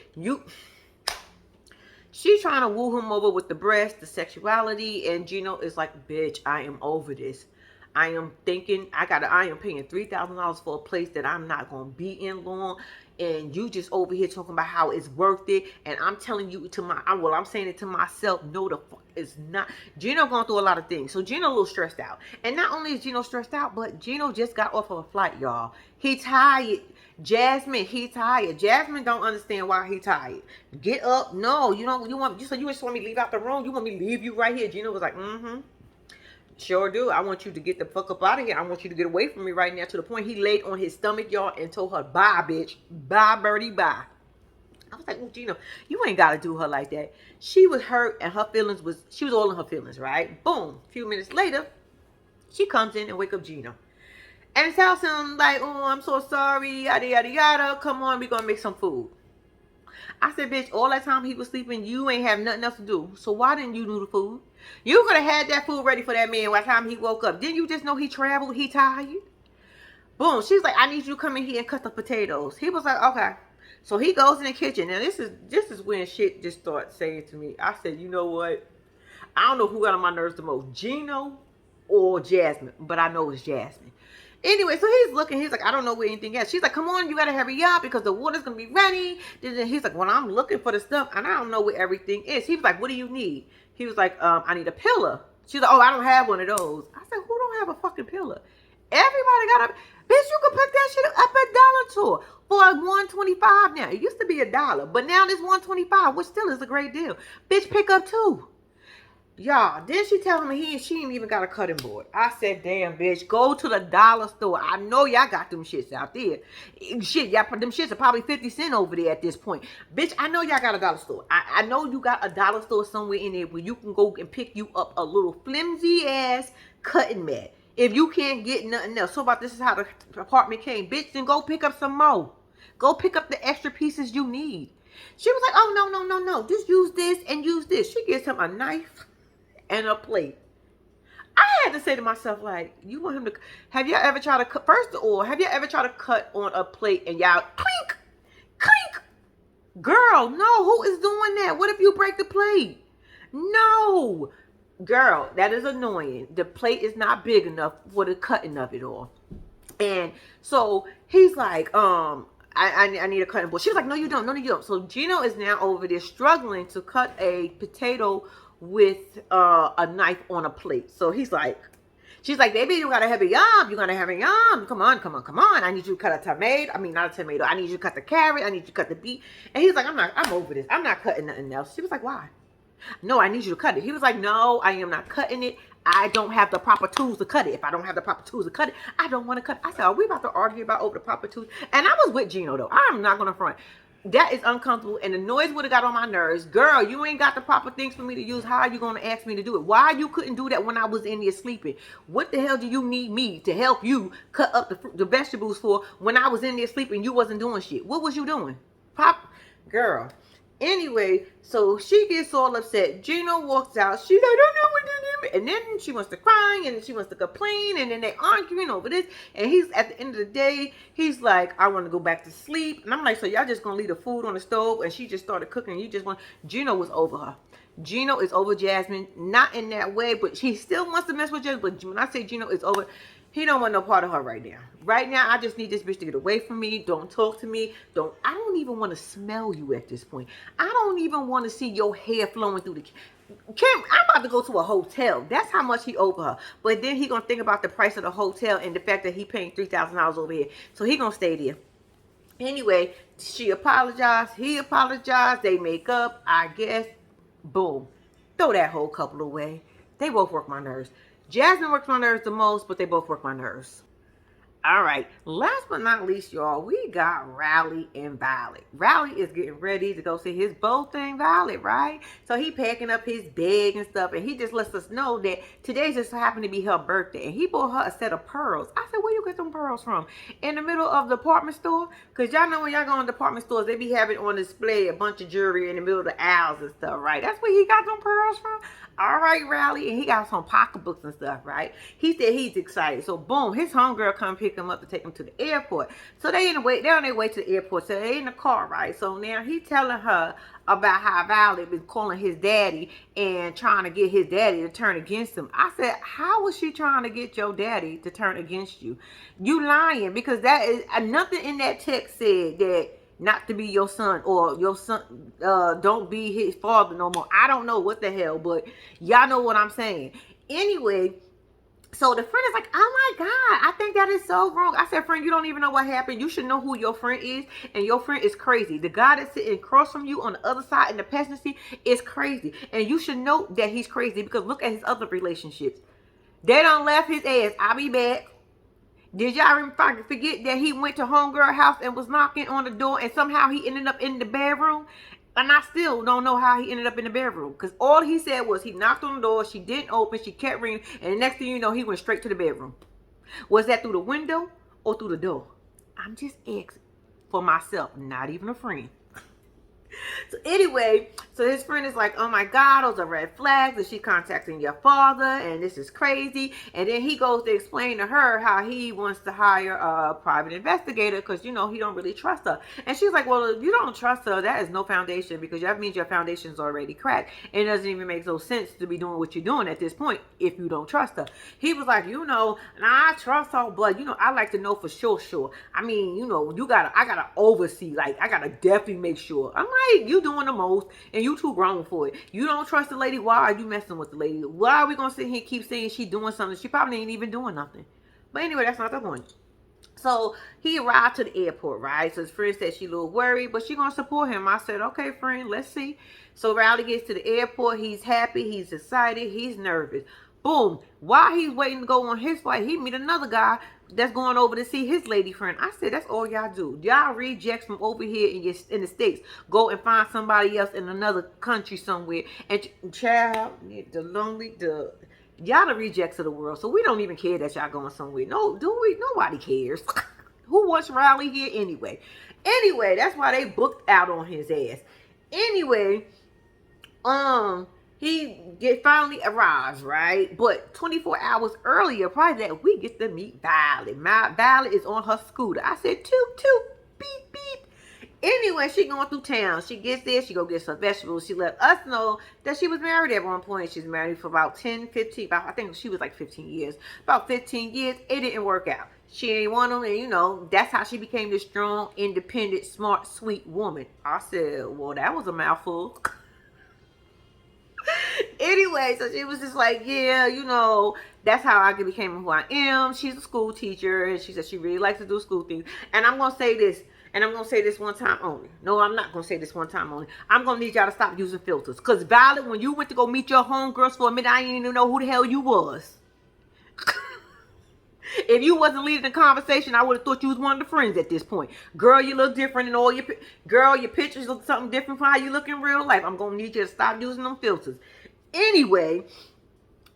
she's trying to woo him over with the breast, the sexuality, and Gino is like, bitch, I am over this. I am paying $3,000 for a place that I'm not going to be in long. And you just over here talking about how it's worth it. And I'm telling you I'm saying it to myself. No, the fuck it's not. Gino going through a lot of things. So Gino a little stressed out. And not only is Gino stressed out, but Gino just got off of a flight, y'all. He tired. Jasmine, he tired. Jasmine don't understand why he tired. Get up. No, you don't. You just want me to leave out the room. You want me to leave you right here. Gino was like, sure do. I want you to get the fuck up out of here. I want you to get away from me right now, to the point he laid on his stomach, y'all, and told her, bye, bitch. Bye, birdie, bye. I was like, oh, Gino, you ain't got to do her like that. She was hurt, and she was all in her feelings, right? Boom. A few minutes later, she comes in and wake up Gino. And tells him, like, oh, I'm so sorry, yada, yada, yada. Come on, we're going to make some food. I said, bitch, all that time he was sleeping, you ain't have nothing else to do. So why didn't you do the food? You could have had that food ready for that man by the time he woke up. Didn't you just know he traveled? He tired? Boom. She's like, I need you to come in here and cut the potatoes. He was like, okay. So he goes in the kitchen. Now, this is when shit just starts saying to me. I said, you know what? I don't know who got on my nerves the most, Gino or Jasmine. But I know it's Jasmine. Anyway, so he's looking. He's like, I don't know where anything is. She's like, come on, you got to hurry up because the water's going to be ready. Then he's like, well, I'm looking for the stuff, and I don't know where everything is. He was like, what do you need? He was like, I need a pillow. She's like, oh, I don't have one of those. I said, who don't have a fucking pillow? Everybody got a... Bitch, you can pick that shit up at Dollar Store for $1.25 now. It used to be $1, but now it's $1.25, which still is a great deal. Bitch, pick up 2. Y'all, then she telling me she ain't even got a cutting board. I said, damn, bitch, go to the dollar store. I know y'all got them shits out there. Shit, y'all, them shits are probably 50 cents over there at this point. Bitch, I know y'all got a dollar store. I know you got a dollar store somewhere in there where you can go and pick you up a little flimsy-ass cutting mat. If you can't get nothing else. So about this is how the apartment came. Bitch, then go pick up some more. Go pick up the extra pieces you need. She was like, oh, no. Just use this and use this. She gives him a knife and a plate. I had to say to myself, like, you want him to... Have you ever tried to cut... First of all, have you ever tried to cut on a plate and y'all... Clink! Clink! Girl, no. Who is doing that? What if you break the plate? No. Girl, that is annoying. The plate is not big enough for the cutting of it all. And so he's like, I I need a cutting board. She was like, no, you don't. No, you don't. So Gino is now over there struggling to cut a potato with a knife on a plate. So he's like, she's like, baby, you gotta have a yum. You gotta have a yum. Come on, come on, come on. I need you to cut a tomato. I mean, not a tomato. I need you to cut the carrot. I need you to cut the beet. And he's like, I'm over this. I'm not cutting nothing else. She was like, why? No, I need you to cut it. He was like, no, I am not cutting it. I don't have the proper tools to cut it. If I don't have the proper tools to cut it, I don't want to cut it. I said, are we about to argue about over the proper tools? And I was with Gino, though. I'm not going to front. That is uncomfortable, and the noise would have got on my nerves. Girl, you ain't got the proper things for me to use. How are you going to ask me to do it? Why you couldn't do that when I was in there sleeping? What the hell do you need me to help you cut up the vegetables for when I was in there sleeping? You wasn't doing shit. What was you doing? Girl. Anyway, so she gets all upset. Gino walks out. She's like, I don't know what to do. And then she wants to cry, and then she wants to complain, and then they arguing over this. And he's, at the end of the day, he's like, I want to go back to sleep. And I'm like, so y'all just going to leave the food on the stove? And she just started cooking. And you just want, Gino was over her. Gino is over Jasmine. Not in that way, but she still wants to mess with Jasmine. But when I say Gino is over, he don't want no part of her right now. Right now, I just need this bitch to get away from me. Don't talk to me. I don't even want to smell you at this point. I don't even want to see your hair flowing through the I'm about to go to a hotel. That's how much he over her. But then he gonna think about the price of the hotel and the fact that he paying $3,000 over here. So he gonna stay there. Anyway, she apologized. He apologized. They make up, I guess. Boom. Throw that whole couple away. They both work my nerves. Jasmine works my nerves the most, but they both work my nerves. All right, last but not least, y'all, we got Rowley and Violet. Rowley is getting ready to go see his beau thing, Violet, right? So he packing up his bag and stuff, and he just lets us know that today just happened to be her birthday, and he bought her a set of pearls. I said, where you get them pearls from? In the middle of the department store? Because y'all know when y'all go in department stores, they be having on display a bunch of jewelry in the middle of the aisles and stuff, right? That's where he got them pearls from? All right, Rowley, and he got some pocketbooks and stuff, right? He said he's excited. So boom, his homegirl come pick him up to take him to the airport. So they're on their way to the airport. So they in the car, right? So now he telling her about how Violet been calling his daddy and trying to get his daddy to turn against him. I said, how was she trying to get your daddy to turn against you? You lying, because that is nothing in that text said that not to be your son, or your son don't be his father no more. I don't know what the hell, but y'all know what I'm saying. Anyway, so the friend is like, oh my God, I think that is so wrong. I said, friend, you don't even know what happened. You should know who your friend is, and your friend is crazy. The guy that's sitting across from you on the other side in the passenger seat is crazy, and you should know that he's crazy, because look at his other relationships. They done left his ass. I'll be back. Did y'all forget that he went to homegirl house and was knocking on the door, and somehow he ended up in the bedroom? And I still don't know how he ended up in the bedroom, because all he said was he knocked on the door, she didn't open, she kept ringing, and the next thing you know, he went straight to the bedroom. Was that through the window or through the door? I'm just asking for myself, not even a friend. So anyway, so his friend is like, oh my God, those are red flags, and she contacting your father, and this is crazy. And then he goes to explain to her how he wants to hire a private investigator, because, you know, he don't really trust her. And she's like, well, if you don't trust her, that is no foundation, because that means your foundation's already cracked. It doesn't even make no sense to be doing what you're doing at this point if you don't trust her. He was like, you know, I trust her, but, you know, I like to know for sure. I mean, you know, I gotta oversee, like, I gotta definitely make sure. I'm like, you doing the most, and you too grown for it. You don't trust the lady. Why are you messing with the lady? Why are we gonna sit here and keep saying she doing something? She probably ain't even doing nothing. But anyway, that's not the point. So he arrived to the airport, right? So his friend said she a little worried, but she gonna support him. I said, okay, friend, let's see. So Rowley gets to the airport. He's happy. He's excited. He's nervous. Boom. While he's waiting to go on his flight, he meet another guy that's going over to see his lady friend. I said, that's all y'all do. Y'all rejects from over here in the States. Go and find somebody else in another country somewhere. And child, y'all the rejects of the world. So we don't even care that y'all going somewhere. No, do we? Nobody cares. Who wants Rowley here anyway? Anyway, that's why they booked out on his ass. Anyway, he finally arrives, right? But 24 hours earlier, probably that, we get to meet Violet. Violet is on her scooter. I said, toot, toot, beep, beep. Anyway, she going through town. She gets there. She go get some vegetables. She let us know that she was married at one point. She's married for about 10, 15, about, I think she was like 15 years. About 15 years. It didn't work out. She ain't want them. And, you know, that's how she became this strong, independent, smart, sweet woman. I said, well, that was a mouthful. Anyway, so she was just like, yeah, you know, that's how I became who I am. She's a school teacher, and she said she really likes to do school things. And I'm going to say this, and I'm going to say this one time only. No, I'm not going to say this one time only. I'm going to need y'all to stop using filters. Because, Violet, when you went to go meet your homegirls for a minute, I didn't even know who the hell you was. If you wasn't leading the conversation, I would have thought you was one of the friends at this point. Girl, you look different in all your... Girl, your pictures look something different from how you look in real life. I'm going to need you to stop using them filters. Anyway,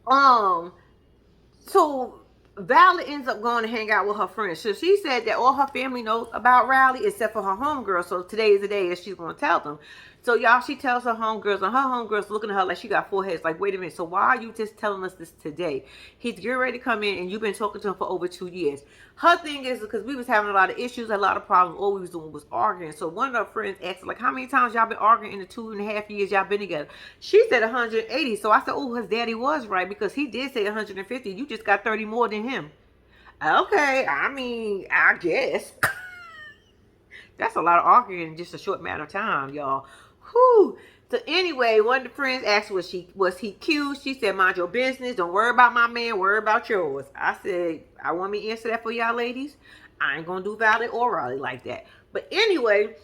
so Violet ends up going to hang out with her friends. So she said that all her family knows about Riley except for her homegirl. So today is the day that she's going to tell them. So y'all, she tells her homegirls, and her homegirls looking at her like she got four heads. Like, wait a minute. So why are you just telling us this today? He's getting ready to come in, and you've been talking to him for over 2 years. Her thing is because we was having a lot of issues, a lot of problems. All we was doing was arguing. So one of her friends asked her, like, how many times y'all been arguing in the 2.5 years y'all been together? She said 180. So I said, oh, his daddy was right because he did say 150. You just got 30 more than him. Okay, I mean, I guess. That's a lot of arguing in just a short amount of time, y'all. Whew. So anyway, one of the friends asked was he cute? She said, mind your business. Don't worry about my man. Worry about yours. I said, I want me to answer that for y'all ladies. I ain't gonna do Violet or Riley like that. But anyway,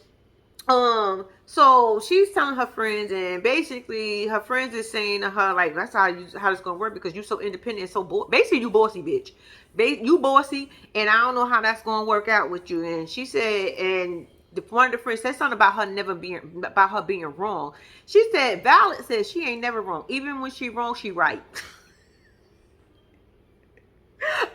so she's telling her friends, and basically her friends is saying to her, like, that's how it's gonna work because you so independent and so basically you bossy bitch. You bossy, and I don't know how that's gonna work out with you. And she said, and one of the friends said something about her being wrong. She said, Violet says she ain't never wrong. Even when she wrong, she right.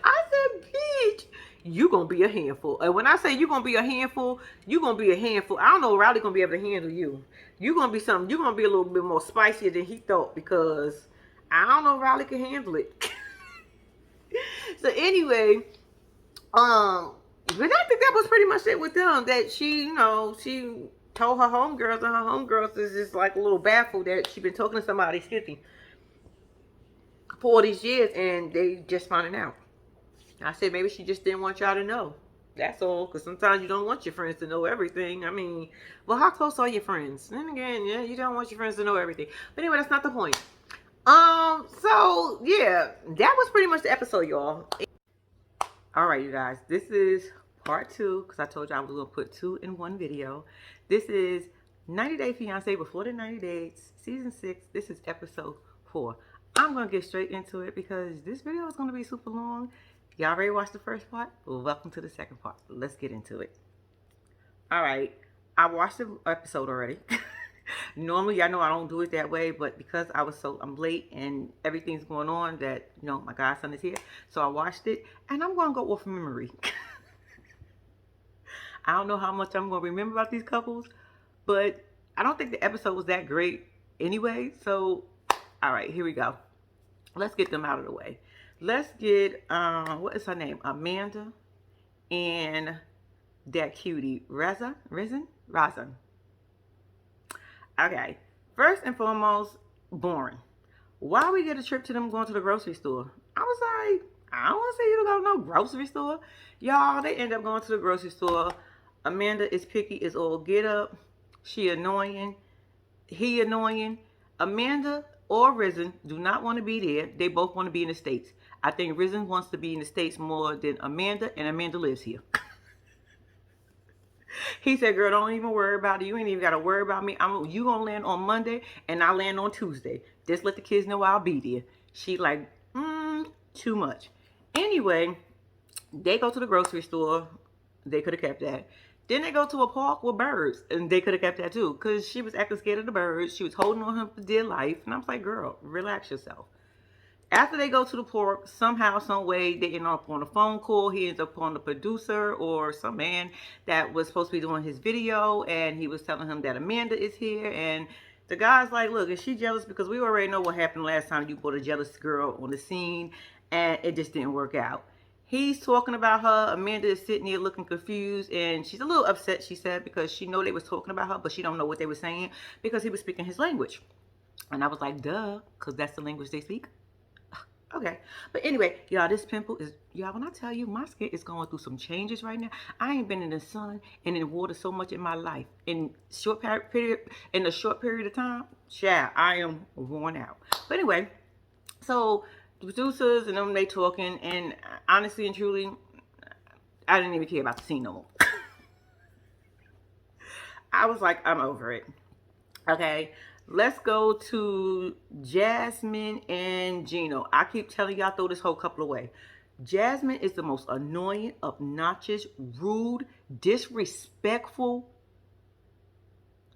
I said, bitch, you gonna be a handful. And when I say you gonna be a handful, you gonna be a handful. I don't know if Riley gonna be able to handle you. You gonna be something. You gonna be a little bit more spicier than he thought because I don't know if Riley can handle it. So anyway, but I think that was pretty much it with them. That she, you know, she told her homegirls, and her homegirls is just like a little baffled that she been talking to somebody 50 for all these years, and they just finding out. I said maybe she just didn't want y'all to know. That's all, because sometimes you don't want your friends to know everything. I mean, well, how close are your friends? And again, yeah, you don't want your friends to know everything. But anyway, that's not the point. So yeah, that was pretty much the episode, y'all. All right, you guys, this is part 2 because I told you I was gonna put 2 in one video. This is 90 Day Fiance Before the 90 Days, season 6. This is episode 4. I'm gonna get straight into it because this video is gonna be super long. Y'all already watched the first part? Well, welcome to the second part. Let's get into it. All right, I watched the episode already. Normally, I know I don't do it that way, but because I'm late and everything's going on that, you know, my godson is here. So I watched it and I'm going to go off memory. I don't know how much I'm going to remember about these couples, but I don't think the episode was that great anyway. So, all right, here we go. Let's get them out of the way. Let's get, what is her name? Amanda and that cutie, Raza. Okay, first and foremost, boring. Why we get a trip to them going to the grocery store? I was like, I don't want to see you to go to no grocery store. Y'all, they end up going to the grocery store. Amanda is picky as all get up. She annoying. He annoying. Amanda or Risen do not want to be there. They both want to be in the States. I think Risen wants to be in the States more than Amanda, and Amanda lives here. He said, girl, don't even worry about it. You ain't even got to worry about me. You going to land on Monday, and I land on Tuesday. Just let the kids know I'll be there. She like, too much. Anyway, they go to the grocery store. They could have kept that. Then they go to a park with birds, and they could have kept that too, because she was acting scared of the birds. She was holding on him for dear life, and I was like, girl, relax yourself. After they go to the park, somehow, some way, they end up on a phone call. He ends up on the producer or some man that was supposed to be doing his video, and he was telling him that Amanda is here, and the guy's like, look, is she jealous? Because we already know what happened last time you put a jealous girl on the scene, and it just didn't work out. He's talking about her. Amanda is sitting there looking confused, and she's a little upset, she said, because she know they was talking about her, but she don't know what they were saying because he was speaking his language. And I was like, duh, because that's the language they speak. Okay. But anyway, y'all, this pimple is, y'all, when I tell you my skin is going through some changes right now, I ain't been in the sun and in water so much in my life. In a short period of time, child, I am worn out. But anyway, so the producers and them, they talking, and honestly and truly, I didn't even care about the scene no more. I was like, I'm over it. Okay, let's go to Jasmine and Gino. I keep telling y'all, throw this whole couple away. Jasmine is the most annoying, obnoxious, rude, disrespectful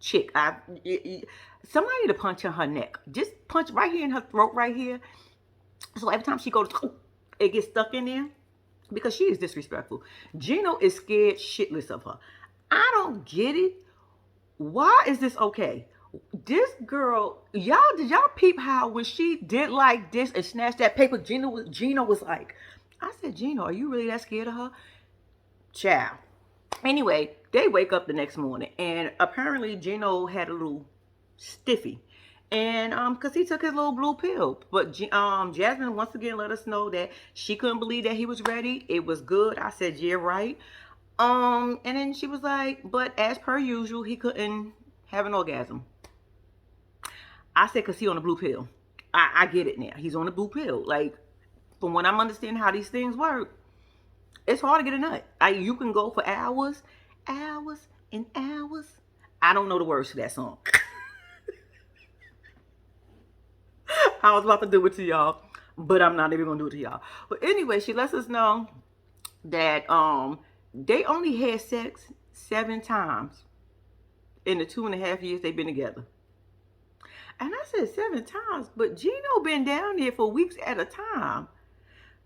chick. Somebody need to punch in her neck. Just punch right here in her throat, right here. So every time she goes, it gets stuck in there because she is disrespectful. Gino is scared shitless of her. I don't get it. Why is this okay? This girl, y'all, did y'all peep how when she did like this and snatched that paper, Gino was like, I said, Gino, are you really that scared of her? Child. Anyway, they wake up the next morning, and apparently Gino had a little stiffy. And because he took his little blue pill. But Jasmine once again let us know that she couldn't believe that he was ready. It was good. I said, yeah, right. And then she was like, but as per usual, he couldn't have an orgasm. I said, because he on the blue pill. I get it now. He's on the blue pill. Like, from when I'm understanding how these things work, it's hard to get a nut. You can go for hours, hours, and hours. I don't know the words to that song. I was about to do it to y'all, but I'm not even going to do it to y'all. But anyway, she lets us know that they only had sex 7 times in the 2.5 years they've been together. And I said 7 times, but Gino been down there for weeks at a time.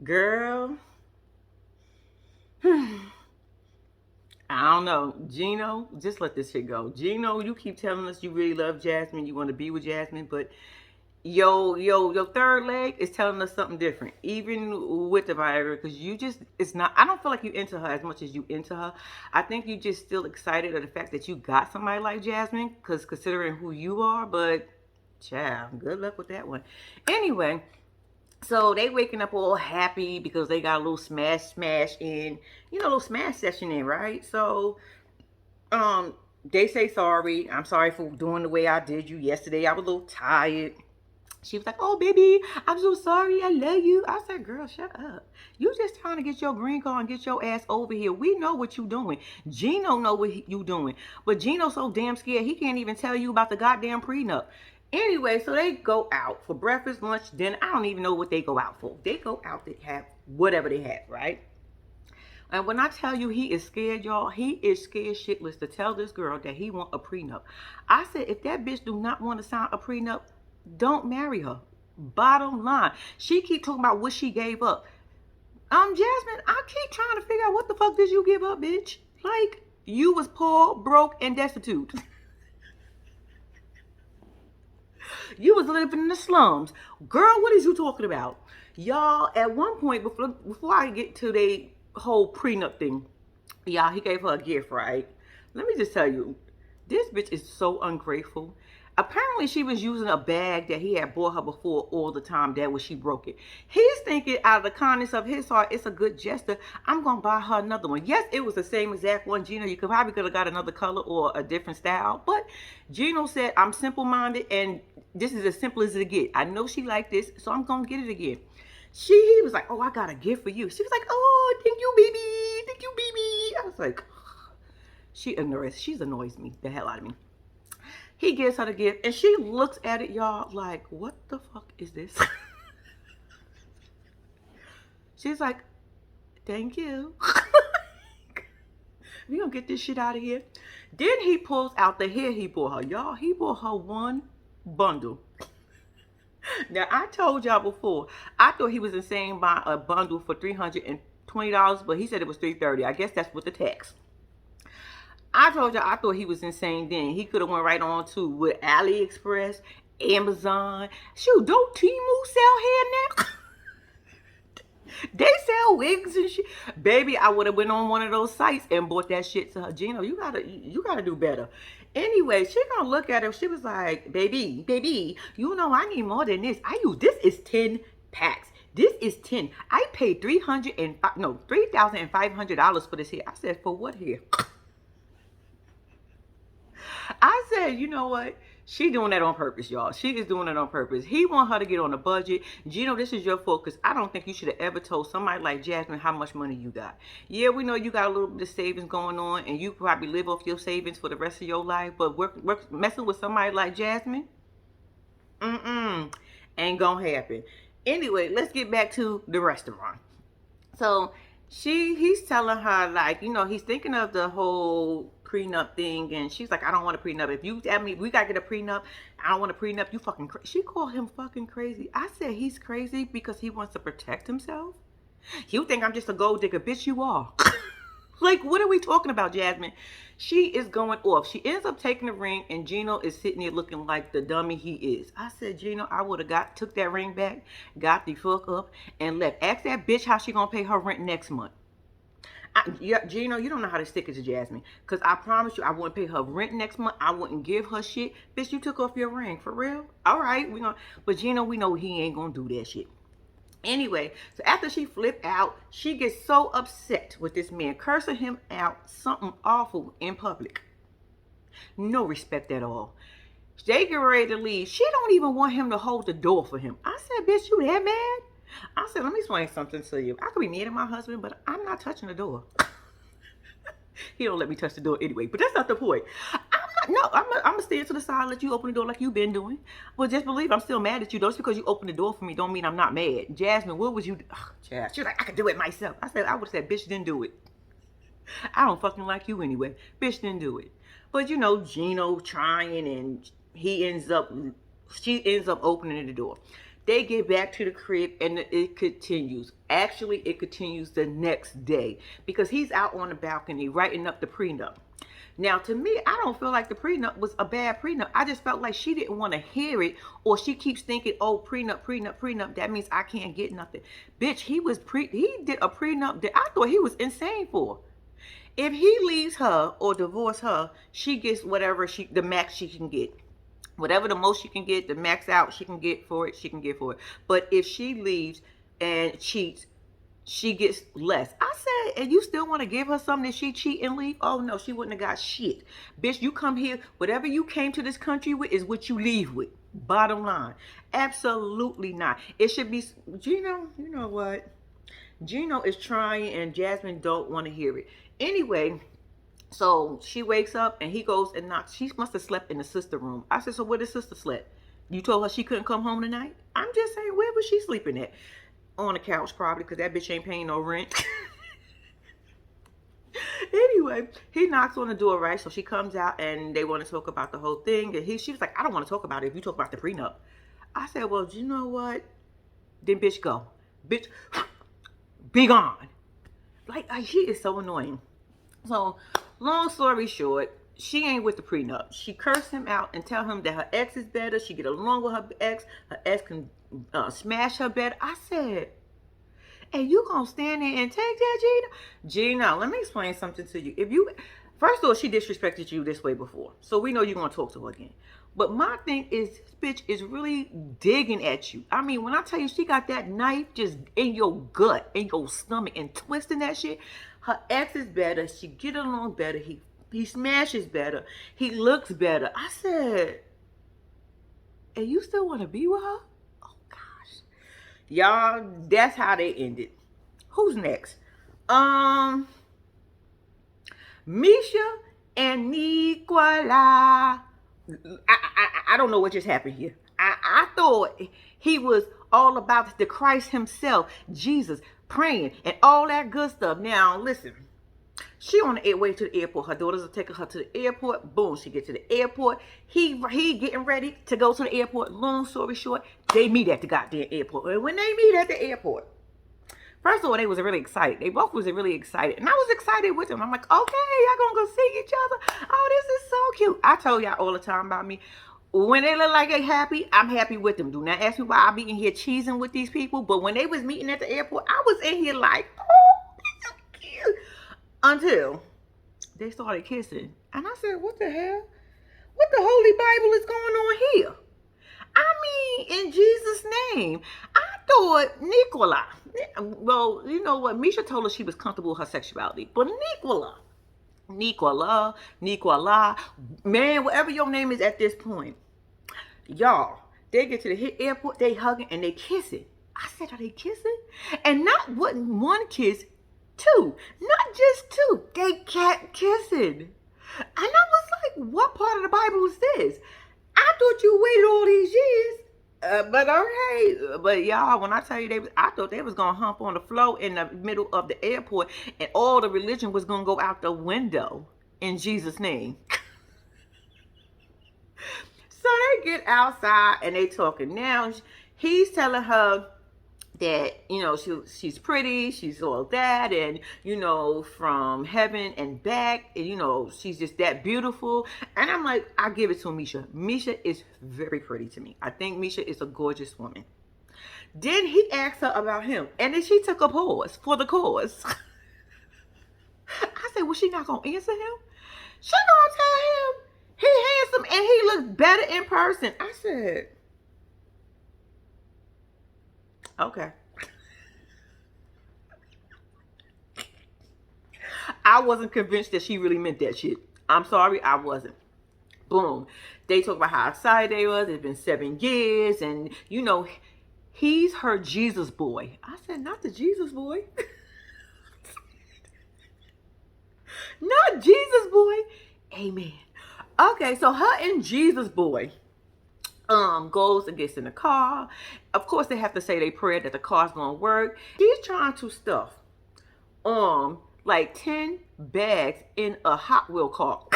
Girl. I don't know. Gino, just let this shit go. Gino, you keep telling us you really love Jasmine, you want to be with Jasmine, but your third leg is telling us something different, even with the Viagra, because it's not, I don't feel like you into her as much as you into her. I think you just still excited at the fact that you got somebody like Jasmine, because considering who you are, but child, good luck with that one. Anyway, so they waking up all happy because they got a little smash in, a little smash session in, right? So, they say sorry. I'm sorry for doing the way I did you yesterday. I was a little tired. She was like, oh, baby, I'm so sorry. I love you. I said, girl, shut up. You just trying to get your green card and get your ass over here. We know what you doing. Gino know what you doing. But Gino's so damn scared, he can't even tell you about the goddamn prenup. Anyway, so they go out for breakfast, lunch, dinner. I don't even know what they go out for. They go out to have whatever they have, right? And when I tell you he is scared, y'all, he is scared shitless to tell this girl that he want a prenup. I said, if that bitch do not want to sign a prenup, don't marry her. Bottom line. She keep talking about what she gave up. Jasmine, I keep trying to figure out what the fuck did you give up, bitch? Like, you was poor, broke, and destitute. You was living in the slums. Girl, what is you talking about? Y'all, at one point, before I get to the whole prenup thing, y'all, he gave her a gift, right? Let me just tell you, this bitch is so ungrateful. Apparently, she was using a bag that he had bought her before all the time. That was she broke it. He's thinking out of the kindness of his heart, it's a good gesture. I'm going to buy her another one. Yes, it was the same exact one, Gino. You could have got another color or a different style. But Gino said, I'm simple-minded, and this is as simple as it get. I know she like this, so I'm going to get it again. He was like, oh, I got a gift for you. She was like, oh, thank you, baby. Thank you, baby. I was like, she annoys me the hell out of me. He gives her the gift, and she looks at it, y'all, like, what the fuck is this? She's like, thank you. We gonna get this shit out of here. Then he pulls out the hair he bought her. Y'all, he bought her one bundle. Now, I told y'all before, I thought he was insane buying a bundle for $320, but he said it was $330. I guess that's with the tax. I told y'all I thought he was insane then. He could have went right on to with AliExpress, Amazon. Shoot, don't Temu sell hair now? They sell her wigs and shit. Baby, I would have went on one of those sites and bought that shit to her. Gino, you gotta do better. Anyway, she gonna look at her. She was like, baby, you know I need more than this. This is 10 packs. This is 10. I paid $3,500 for this hair. I said, for what hair? I said, you know what? She doing that on purpose, y'all. She is doing it on purpose. He want her to get on a budget. Gino, this is your fault because I don't think you should have ever told somebody like Jasmine how much money you got. Yeah, we know you got a little bit of savings going on and you probably live off your savings for the rest of your life, but work messing with somebody like Jasmine, ain't gonna happen. Anyway, let's get back to the restaurant. So he's telling her, like, he's thinking of the whole prenup thing, and she's like, I don't want a prenup. If you tell me we gotta get a prenup, I don't want a prenup. You fucking crazy. She called him fucking crazy. I said he's crazy because he wants to protect himself. You think I'm just a gold digger? Bitch, you are. Like, what are we talking about, Jasmine? She is going off. She ends up taking the ring, and Gino is sitting there looking like the dummy he is. I said, Gino, I would have took that ring back, got the fuck up, and left. Ask that bitch how she gonna pay her rent next month. Gino, you don't know how to stick it to Jasmine. Because I promise you, I wouldn't pay her rent next month. I wouldn't give her shit. Bitch, you took off your ring. For real? All right. But Gino, we know he ain't going to do that shit. Anyway, so after she flipped out, she gets so upset with this man, cursing him out something awful in public. No respect at all. They get ready to leave. She don't even want him to hold the door for him. I said, bitch, you that mad? I said, let me explain something to you. I could be mad at my husband, but I'm not touching the door. He don't let me touch the door anyway, but that's not the point. I'm gonna stand to the side and let you open the door like you've been doing. But just believe I'm still mad at you. Just because you open the door for me don't mean I'm not mad. Jasmine, what would you do? She was like, I could do it myself. I would have said, bitch, didn't do it. I don't fucking like you anyway. Bitch, didn't do it. But Gino trying, and she ends up opening the door. They get back to the crib and it continues. Actually, it continues the next day because he's out on the balcony writing up the prenup. Now, to me, I don't feel like the prenup was a bad prenup. I just felt like she didn't want to hear it, or she keeps thinking, oh, prenup. That means I can't get nothing. Bitch, he did a prenup that I thought he was insane for. If he leaves her or divorce her, she gets whatever the max she can get. Whatever the most she can get, the max out she can get for it, she can get for it. But if she leaves and cheats, she gets less. I said, and you still want to give her something that she cheat and leave? Oh, no, she wouldn't have got shit. Bitch, you come here, whatever you came to this country with is what you leave with. Bottom line. Absolutely not. It should be, Gino, you know what? Gino is trying and Jasmine don't want to hear it. Anyway, so she wakes up and he goes and knocks. She must have slept in the sister room. I said, so where did sister slept? You told her she couldn't come home tonight? I'm just saying, where was she sleeping at? On the couch probably, because that bitch ain't paying no rent. Anyway, he knocks on the door, right? So she comes out and they want to talk about the whole thing. And she was like, I don't want to talk about it if you talk about the prenup. I said, well, you know what? Then bitch go. Bitch, be gone. Like, she is so annoying. So, long story short, she ain't with the prenup. She cursed him out and tell him that her ex is better. She get along with her ex. Her ex can smash her better. I said, and you gonna stand there and take that, Gina? Gina, let me explain something to you. First of all, she disrespected you this way before. So we know you're gonna talk to her again. But my thing is, this bitch is really digging at you. I mean, when I tell you she got that knife just in your gut, in your stomach, and twisting that shit, her ex is better. She get along better. He smashes better. He looks better. I said, and you still want to be with her? Oh, gosh. Y'all, that's how they ended. Who's next? Misha and Nicola. I don't know what just happened here. I thought he was all about the Christ himself, Jesus, praying and all that good stuff. Now, listen. She on the way to the airport. Her daughters are taking her to the airport. Boom, she gets to the airport. He getting ready to go to the airport. Long story short, they meet at the goddamn airport. And when they meet at the airport, first of all, they was really excited. They both was really excited. And I was excited with them. I'm like, okay, y'all gonna go see each other. Oh, this is so cute. I told y'all all the time about me. When they look like they happy, I'm happy with them. Do not ask me why I be in here cheesing with these people. But when they was meeting at the airport, I was in here like, until they started kissing. And I said, what the hell? What the Holy Bible is going on here? I mean, in Jesus' name. I thought Nicola, well, you know what? Misha told her she was comfortable with her sexuality. But Nicola, man, whatever your name is at this point, y'all, they get to the airport, they hugging and they kissing. I said, are they kissing? And not one kiss, two. Not just two. They kept kissing. And I was like, what part of the Bible is this? I thought you waited all these years. But okay. But y'all, when I tell you, I thought they was going to hump on the floor in the middle of the airport and all the religion was going to go out the window in Jesus' name. So they get outside and they talking. Now he's telling her that, you know, she's pretty, she's all that, and, you know, from heaven and back, and, you know, she's just that beautiful. And I'm like, I give it to Misha. Misha is very pretty to me. I think Misha is a gorgeous woman. Then he asked her about him, and then she took a pause for the cause. I said, well, she not gonna answer him? She gonna tell him he handsome and he looks better in person. I said, okay. I wasn't convinced that she really meant that shit. I'm sorry, I wasn't. Boom. They talk about how excited they was. It's been 7 years. And, you know, he's her Jesus boy. I said, not the Jesus boy. Not Jesus boy. Amen. Okay, so her and Jesus boy goes and gets in the car. Of course, they have to say their prayer that the car's gonna work. He's trying to stuff like 10 bags in a Hot Wheel car.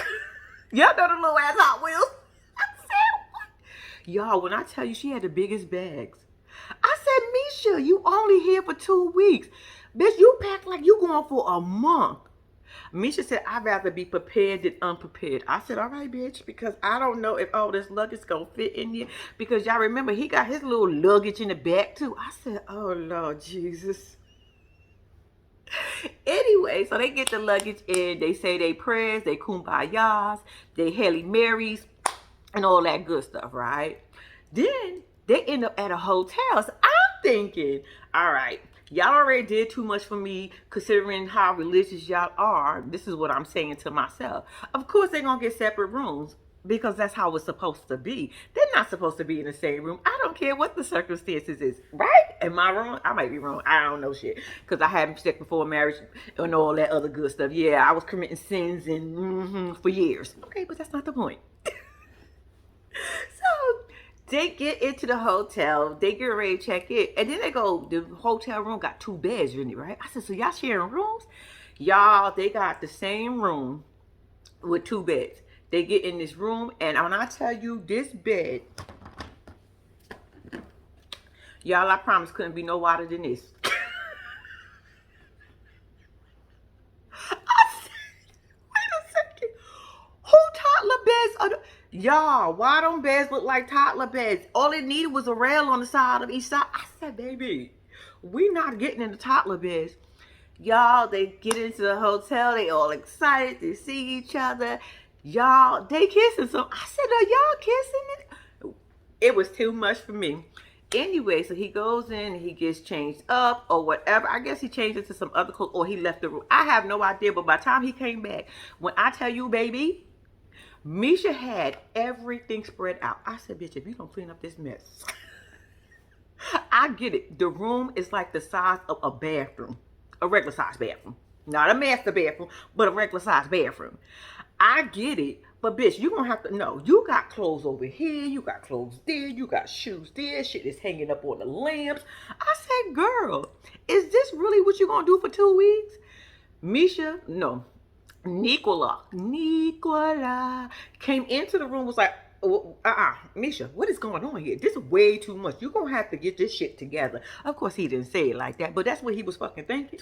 Y'all know the little ass Hot Wheels. I said, what? Y'all, when I tell you she had the biggest bags, I said, Misha, you only here for 2 weeks. Bitch, you pack like you going for a month. Misha said, I'd rather be prepared than unprepared. I said, all right, bitch, because I don't know if all this luggage gonna fit in here. Because y'all remember, he got his little luggage in the back too. I said, oh, Lord Jesus. Anyway, so they get the luggage in. They say they prayers, they kumbayas, they Haile Marys, and all that good stuff, right? Then they end up at a hotel. So I'm thinking, all right, y'all already did too much for me considering how religious y'all are. This is what I'm saying to myself. Of course, they're going to get separate rooms because that's how it's supposed to be. They're not supposed to be in the same room. I don't care what the circumstances is, right? Am I wrong? I might be wrong. I don't know shit because I haven't sex before marriage and all that other good stuff. Yeah, I was committing sins and for years. Okay, but that's not the point. So they get into the hotel, they get ready to check in, and then they go, the hotel room got 2 beds in it, right? I said, so y'all sharing rooms? Y'all, they got the same room with 2 beds. They get in this room, and when I tell you this bed, y'all, I promise couldn't be no wider than this. I said, wait a second. Who toddler beds are the... Y'all, why them beds look like toddler beds? All it needed was a rail on the side of each side. I said, baby, we not getting in the toddler beds. Y'all, they get into the hotel. They all excited to see each other. Y'all, they kissing. So I said, are y'all kissing? It was too much for me. Anyway, so he goes in and he gets changed up or whatever. I guess he changed into some other clothes or he left the room. I have no idea. But by the time he came back, when I tell you, baby, Misha had everything spread out. I said, bitch, if you don't clean up this mess. I get it. The room is like the size of a bathroom. A regular size bathroom. Not a master bathroom, but a regular size bathroom. I get it. But bitch, you gonna have to know. You got clothes over here. You got clothes there. You got shoes there. Shit is hanging up on the lamps. I said, girl, is this really what you gonna do for 2 weeks? Misha, no. Nicola came into the room, was like, Misha, what is going on here? This is way too much. You're going to have to get this shit together. Of course, he didn't say it like that, but that's what he was fucking thinking.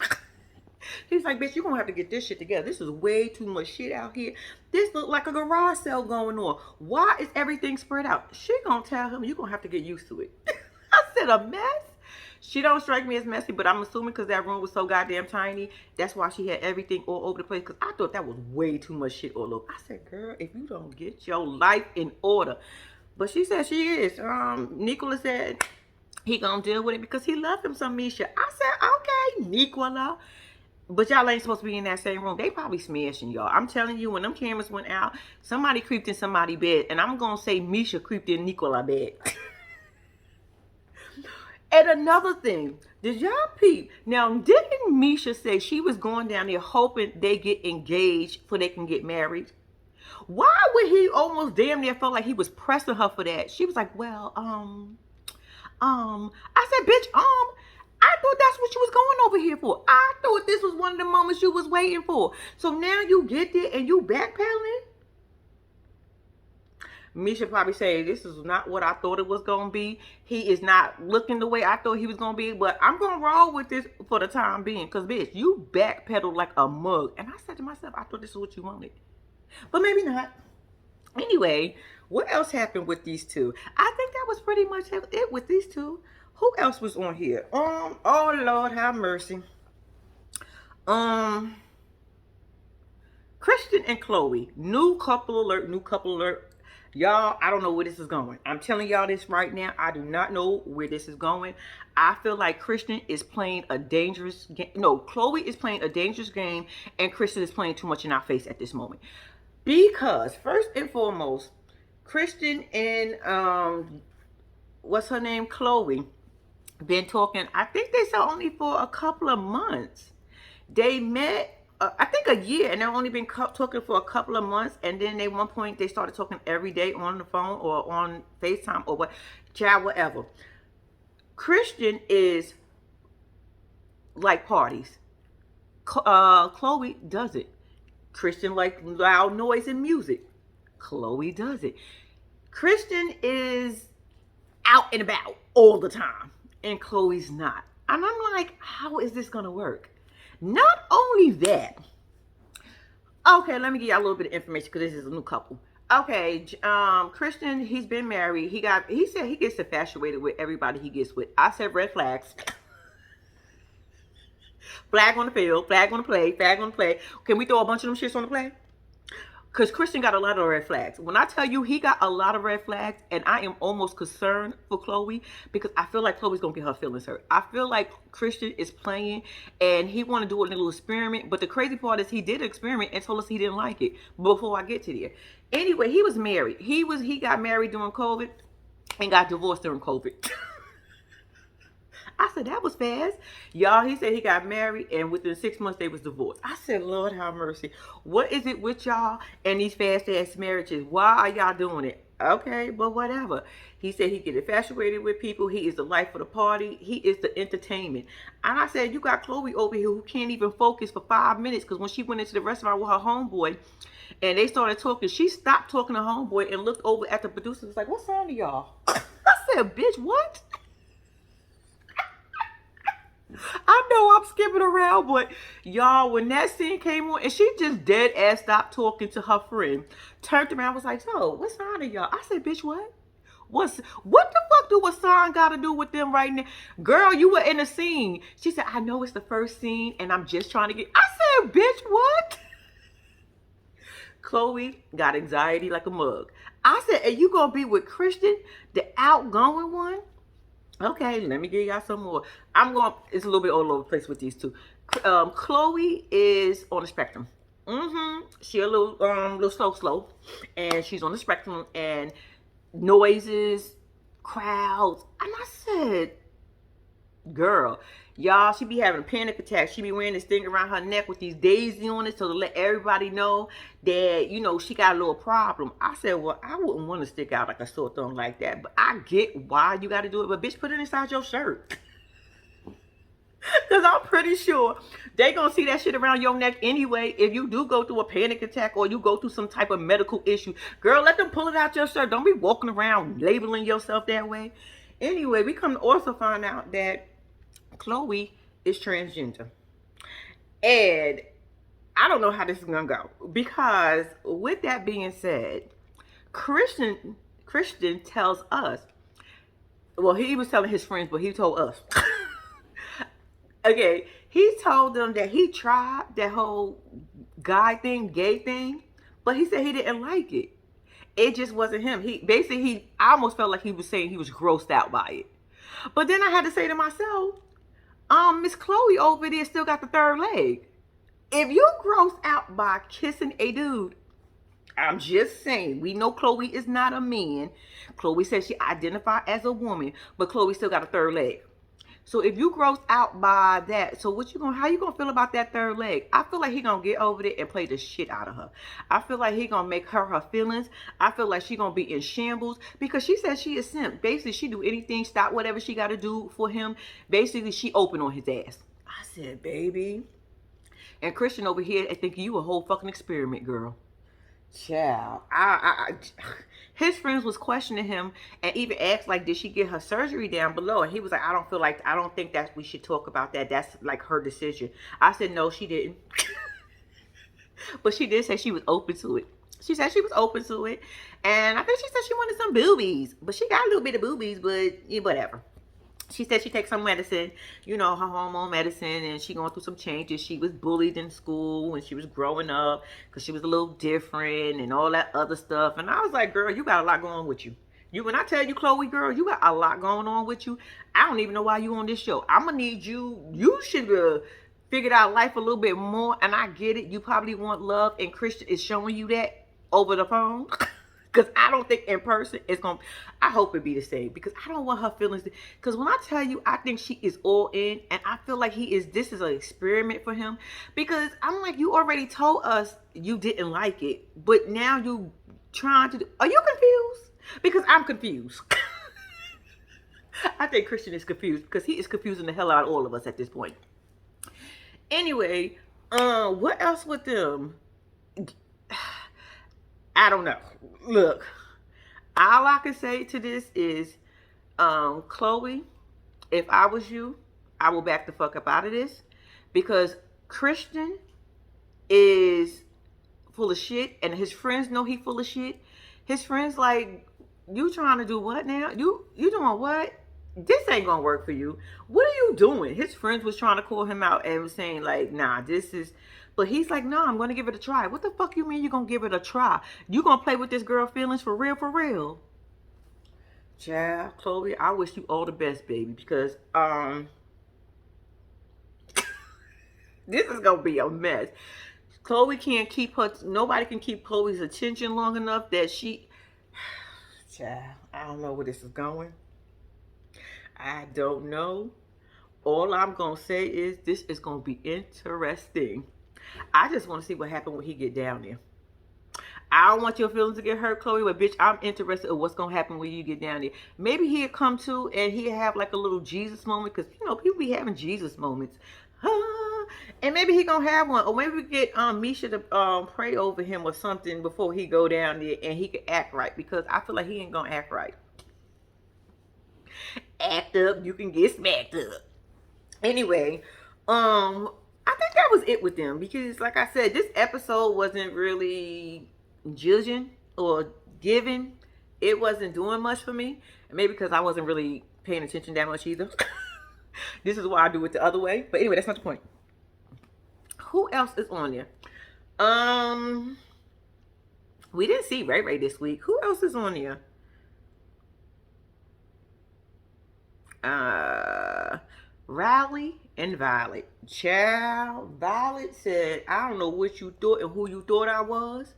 He's like, bitch, you're going to have to get this shit together. This is way too much shit out here. This look like a garage sale going on. Why is everything spread out? She going to tell him, you're going to have to get used to it. I said, a mess? She don't strike me as messy, but I'm assuming because that room was so goddamn tiny, that's why she had everything all over the place. Because I thought that was way too much shit all over. I said, girl, if you don't get your life in order. But she said she is. Nicola said he gonna deal with it because he loved him some Misha. I said, okay, Nicola. But y'all ain't supposed to be in that same room. They probably smashing y'all. I'm telling you, when them cameras went out, somebody creeped in somebody's bed. And I'm going to say Misha creeped in Nicola's bed. And another thing, did y'all peep? Now, didn't Misha say she was going down there hoping they get engaged so they can get married? Why would he almost damn near felt like he was pressing her for that? She was like, well, I said, bitch, I thought that's what you was going over here for. I thought this was one of the moments you was waiting for. So now you get there and you backpedaling? Misha probably say, this is not what I thought it was going to be. He is not looking the way I thought he was going to be. But I'm going to roll with this for the time being. Because, bitch, you backpedaled like a mug. And I said to myself, I thought this is what you wanted. But maybe not. Anyway, what else happened with these two? I think that was pretty much it with these two. Who else was on here? Oh Lord, have mercy. Christian and Chloe. New couple alert, new couple alert. Y'all, I don't know where this is going. I'm telling y'all this right now. I do not know where this is going. I feel like Christian is playing a dangerous game. No, Chloe is playing a dangerous game, and Christian is playing too much in our face at this moment. Because, first and foremost, Christian and, what's her name? Chloe, been talking, I think they said only for a couple of months. They met, I think a year, and they've only been talking for a couple of months. And then at one point, they started talking every day on the phone or on FaceTime or what, chat, whatever. Christian is like parties. Chloe does it. Christian like loud noise and music. Chloe does it. Christian is out and about all the time, and Chloe's not. And I'm like, how is this gonna work? Not only that, okay, let me give y'all a little bit of information because this is a new couple. Okay, Christian, he's been married. He said he gets infatuated with everybody he gets with. I said red flags. Flag on the field, flag on the play, flag on the play. Can we throw a bunch of them shits on the play? Because Christian got a lot of red flags. When I tell you he got a lot of red flags, and I am almost concerned for Chloe because I feel like Chloe's going to get her feelings hurt. I feel like Christian is playing and he want to do a little experiment. But the crazy part is he did an experiment and told us he didn't like it before I get to there. Anyway, he was married. He got married during COVID and got divorced during COVID. I said, that was fast. Y'all, he said he got married and within 6 months they was divorced. I said, Lord have mercy. What is it with y'all and these fast ass marriages? Why are y'all doing it? Okay, but whatever. He said he get infatuated with people. He is the life of the party. He is the entertainment. And I said, you got Chloe over here who can't even focus for 5 minutes because when she went into the restaurant with her homeboy and they started talking, she stopped talking to homeboy and looked over at the producer and was like, what's wrong with y'all? I said, bitch, what? I know I'm skipping around, but y'all, when that scene came on and she just dead ass stopped talking to her friend, turned around, was like, so what's wrong with y'all? I said, bitch, what? What the fuck do what song got to do with them right now? Girl, you were in a scene. She said, I know it's the first scene and I'm just trying to get. I said, bitch, what? Chloe got anxiety like a mug. I said, are you going to be with Christian, the outgoing one? Okay, let me give y'all some more. It's a little bit all over the place with these two. Chloe is on the spectrum. She a little slow. And she's on the spectrum and noises, crowds. And I said, girl, y'all, she be having a panic attack. She be wearing this thing around her neck with these daisies on it so to let everybody know that, you know, she got a little problem. I said, well, I wouldn't want to stick out like a sore thumb like that, but I get why you got to do it. But bitch, put it inside your shirt. Because I'm pretty sure they going to see that shit around your neck anyway. If you do go through a panic attack or you go through some type of medical issue, girl, let them pull it out your shirt. Don't be walking around labeling yourself that way. Anyway, we come to also find out that Chloe is transgender. And I don't know how this is going to go. Because with that being said, Christian tells us, well, he was telling his friends, but he told us Okay, he told them that he tried that whole guy thing, gay thing, but he said he didn't like it. It just wasn't him. He basically I almost felt like he was saying he was grossed out by it. But then I had to say to myself, Miss Chloe over there still got the third leg. If you grossed out by kissing a dude, I'm just saying, we know Chloe is not a man. Chloe says she identified as a woman, but Chloe still got a third leg. So if you gross out by that, so how you gonna feel about that third leg? I feel like he gonna get over it and play the shit out of her. I feel like he gonna make her feelings. I feel like she gonna be in shambles because she says she is simp. Basically, she do anything, stop whatever she gotta do for him. Basically, she open on his ass. I said, baby. And Christian over here, I think you a whole fucking experiment, girl. Child, his friends was questioning him and even asked like, did she get her surgery down below? And he was like, I don't think that we should talk about that. That's like her decision. I said, no, she didn't. But she did say she was open to it. She said she was open to it. And I think she said she wanted some boobies. But she got a little bit of boobies, but yeah, whatever. She said she takes some medicine, her hormone medicine, and she going through some changes. She was bullied in school when she was growing up because she was a little different and all that other stuff. And I was like, girl, you got a lot going on with you. When I tell you, Chloe, girl, you got a lot going on with you. I don't even know why you on this show. I'm going to need you. You should figured out life a little bit more. And I get it. You probably want love, and Christian is showing you that over the phone. Because I don't think in person it's going to, I hope it be the same. Because I don't want her feelings. Because when I tell you, I think she is all in. And I feel like this is an experiment for him. Because I'm like, you already told us you didn't like it. But now you trying to are you confused? Because I'm confused. I think Christian is confused. Because he is confusing the hell out of all of us at this point. Anyway, what else with them? I don't know. Look, all I can say to this is, Chloe, if I was you, I will back the fuck up out of this. Because Christian is full of shit, and his friends know he full of shit. His friends like, you trying to do what now? You doing what? This ain't gonna work for you. What are you doing? His friends was trying to call him out and was saying like, nah, this is... But he's like, no, I'm going to give it a try. What the fuck you mean you're going to give it a try? You going to play with this girl feelings for real, for real? Child, Chloe, I wish you all the best, baby. Because, this is going to be a mess. Chloe can't keep nobody can keep Chloe's attention long enough that she... Child, I don't know where this is going. I don't know. All I'm going to say is this is going to be interesting. I just want to see what happens when he get down there. I don't want your feelings to get hurt, Chloe, but bitch, I'm interested in what's going to happen when you get down there. Maybe he'll come to and he'll have like a little Jesus moment, because, people be having Jesus moments. And maybe he going to have one. Or maybe we get Misha to pray over him or something before he go down there and he can act right, because I feel like he ain't going to act right. Act up, you can get smacked up. Anyway, I think that was it with them, because like I said, this episode wasn't really judging or giving. It wasn't doing much for me. Maybe because I wasn't really paying attention that much either. This is why I do it the other way. But anyway, that's not the point. Who else is on there? We didn't see Ray Ray this week. Who else is on there? Riley and Violet. Child, Violet said, I don't know what you thought and who you thought I was,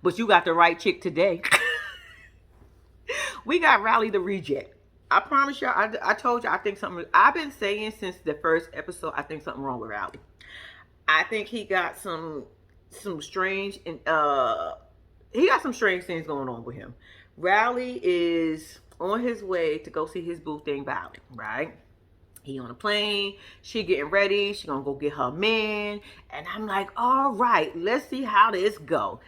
but you got the right chick today. We got Riley the reject. I promise y'all, I told you, I think something, I've been saying since the first episode, I think something wrong with Riley. I think he got some strange, he got some strange things going on with him. Riley is on his way to go see his boo thing, Violet, right? He on a plane, she getting ready, she gonna go get her man, and I'm like, all right, let's see how this go.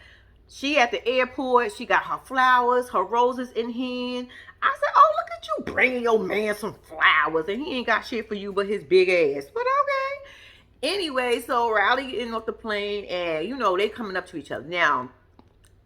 She at the airport, she got her flowers, her roses in hand. I said, oh, look at you bringing your man some flowers, and he ain't got shit for you but his big ass, but okay. Anyway, so Riley getting off the plane, and they coming up to each other. Now,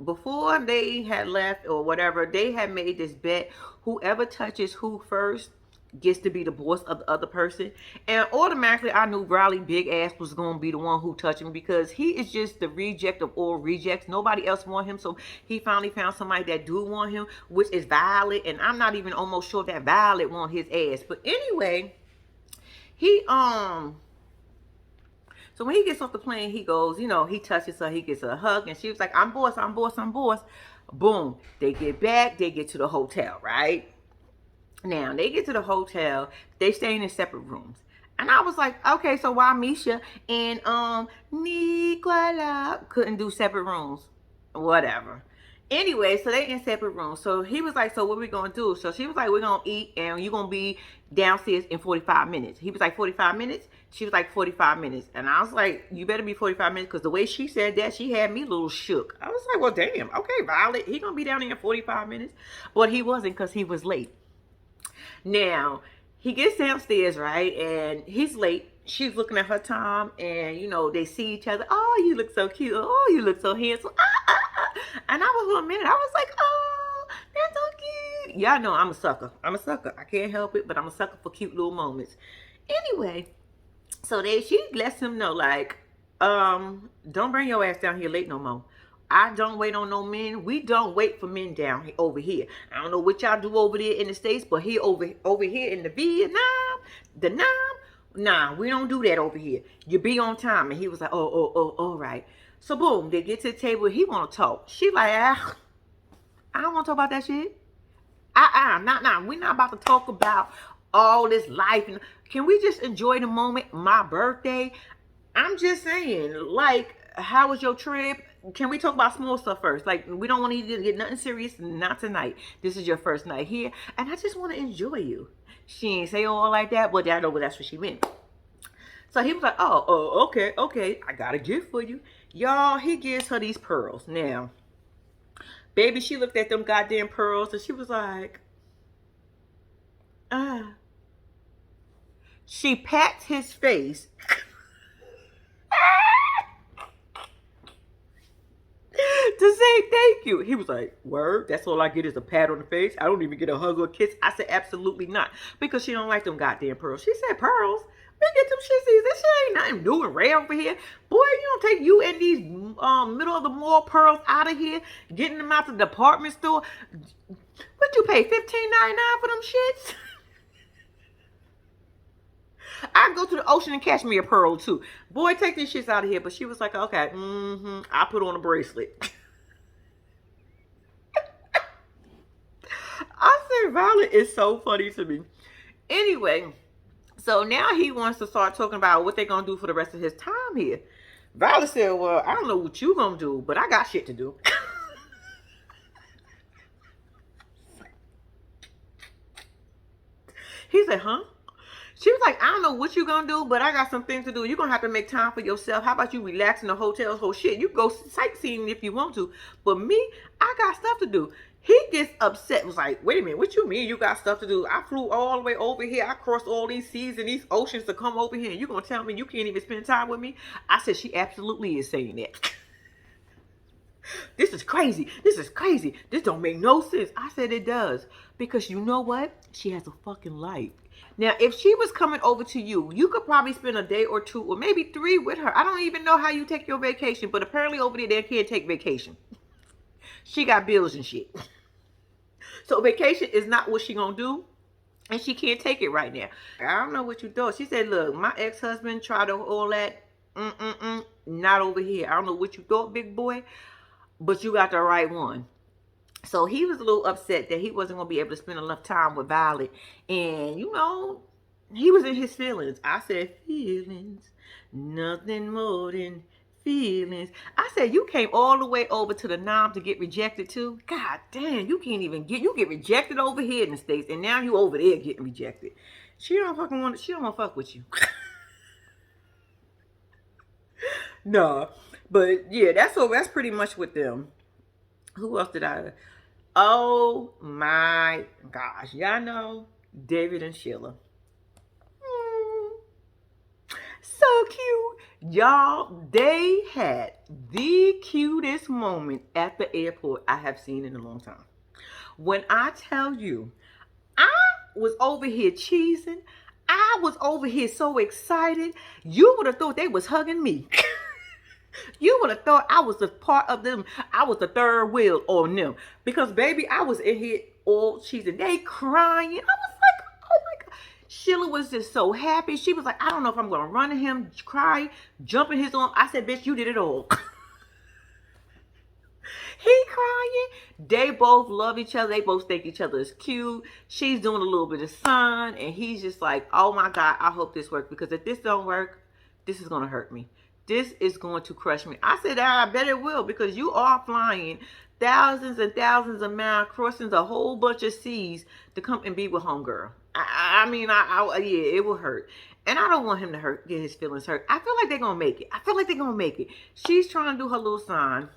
before they had left or whatever, they had made this bet, whoever touches who first, gets to be the boss of the other person. And automatically I knew Riley big ass was going to be the one who touched him, because he is just the reject of all rejects. Nobody else want him, so he finally found somebody that do want him, which is Violet. And I'm not even almost sure that Violet want his ass. But anyway, he so when he gets off the plane, he goes, he touches her, he gets a hug, and she was like, I'm boss, I'm boss, I'm boss. Boom, they get back, they get to the hotel, right? Now, they get to the hotel, they staying in separate rooms. And I was like, okay, so why Misha and Nicola couldn't do separate rooms? Whatever. Anyway, so they in separate rooms. So he was like, so what we gonna do? So she was like, we're gonna eat and you're gonna be downstairs in 45 minutes. He was like, 45 minutes? She was like, 45 minutes. And I was like, you better be 45 minutes, because the way she said that, she had me a little shook. I was like, well, damn, okay, Violet, he gonna be down there in 45 minutes. But he wasn't, because he was late. Now, he gets downstairs, right? And he's late. She's looking at her time, and, they see each other. Oh, you look so cute. Oh, you look so handsome. And I was for a minute, I was like, oh, that's so cute. Y'all know I'm a sucker. I'm a sucker. I can't help it, but I'm a sucker for cute little moments. Anyway, so she lets him know, like, don't bring your ass down here late no more. I don't wait on no men. We don't wait for men down over here. I don't know what y'all do over there in the States, but here over here in the Vietnam, nah, we don't do that over here. You be on time. And he was like, oh, all right. So boom, they get to the table. He want to talk. She like, I don't want to talk about that shit. Nah. We're not about to talk about all this life. Can we just enjoy the moment? My birthday. I'm just saying, like, how was your trip? Can we talk about small stuff first? Like, we don't want to get nothing serious. Not tonight. This is your first night here, and I just want to enjoy you. She ain't say all like that, but I know that's what she meant. So he was like, oh, okay. I got a gift for you. Y'all, he gives her these pearls. Now, baby, she looked at them goddamn pearls, and she was like, She pats his face. To say thank you. He was like, word? That's all I get is a pat on the face? I don't even get a hug or a kiss? I said, absolutely not. Because she don't like them goddamn pearls. She said, pearls? We get them shitsies. This shit ain't nothing new and rare over here. Boy, you don't take you and these middle of the mall pearls out of here, getting them out the department store. What you pay, $15.99 for them shits? I can go to the ocean and catch me a pearl too. Boy, take these shits out of here. But she was like, okay, I put on a bracelet. I said, Violet is so funny to me. Anyway, so now he wants to start talking about what they're going to do for the rest of his time here. Violet said, well, I don't know what you going to do, but I got shit to do. He said, huh? She was like, I don't know what you're going to do, but I got some things to do. You're going to have to make time for yourself. How about you relax in the hotel? Whole shit. You go sightseeing if you want to. But me, I got stuff to do. He gets upset. Was like, wait a minute. What you mean you got stuff to do? I flew all the way over here. I crossed all these seas and these oceans to come over here. And you're going to tell me you can't even spend time with me? I said, she absolutely is saying that. This is crazy. This is crazy. This don't make no sense. I said it does. Because you know what? She has a fucking life. Now, if she was coming over to you, you could probably spend a day or two or maybe 3 with her. I don't even know how you take your vacation, but apparently over there, they can't take vacation. She got bills and shit. So vacation is not what she gonna do, and she can't take it right now. I don't know what you thought. She said, look, my ex-husband tried all that. Not over here. I don't know what you thought, big boy, but you got the right one. So he was a little upset that he wasn't going to be able to spend enough time with Violet. And, you know, he was in his feelings. I said, feelings, nothing more than feelings. I said, you came all the way over to the Nam to get rejected too? God damn, you can't even you get rejected over here in the States. And now you over there getting rejected. She don't want to fuck with you. No. But, yeah, that's pretty much with them. Who else did I... Oh my gosh. Y'all know David and Sheila. So cute. Y'all, they had the cutest moment at the airport I have seen in a long time. When I tell you, I was over here cheesing. I was over here so excited. You would have thought they was hugging me. You would have thought I was a part of them. I was the third wheel on them. Because, baby, I was in here all cheesing. They crying. I was like, oh, my God. Sheila was just so happy. She was like, I don't know if I'm going to run to him, cry, jump in his arm. I said, bitch, you did it all. He crying. They both love each other. They both think each other is cute. She's doing a little bit of sun. And he's just like, oh, my God, I hope this works. Because if this don't work, this is going to hurt me. This is going to crush me. I said, I bet it will, because you are flying thousands and thousands of miles, crossing a whole bunch of seas to come and be with homegirl. Yeah, it will hurt. And I don't want him to get his feelings hurt. I feel like they're going to make it. I feel like they're going to make it. She's trying to do her little sign.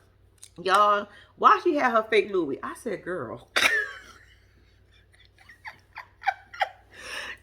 Y'all, why she had her fake Louis? I said, girl.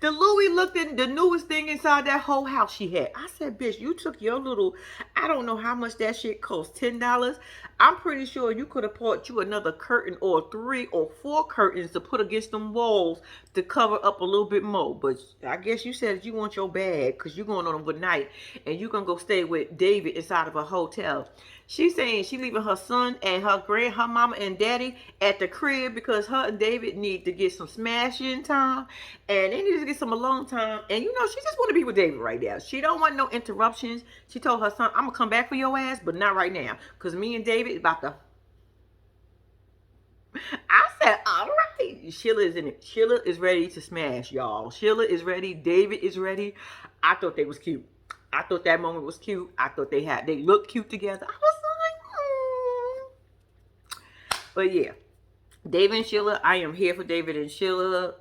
The Louis looked at the newest thing inside that whole house she had. I said, bitch, you took your little, I don't know how much that shit cost, $10. I'm pretty sure you could have bought you another curtain or 3 or 4 curtains to put against them walls to cover up a little bit more. But I guess you said you want your bag because you're going on overnight and you're going to go stay with David inside of a hotel. She's saying she leaving her son and her mama and daddy at the crib because her and David need to get some smashing time and they need to get some alone time. And you know, she just want to be with David right now. She don't want no interruptions. She told her son, I'm going to come back for your ass, but not right now. Because me and David is about to... I said, all right. Sheila is in it. Sheila is ready to smash, y'all. Sheila is ready. David is ready. I thought they was cute. I thought that moment was cute. I thought they looked cute together. I was like, But yeah, David and Sheila, I am here for David and Sheila.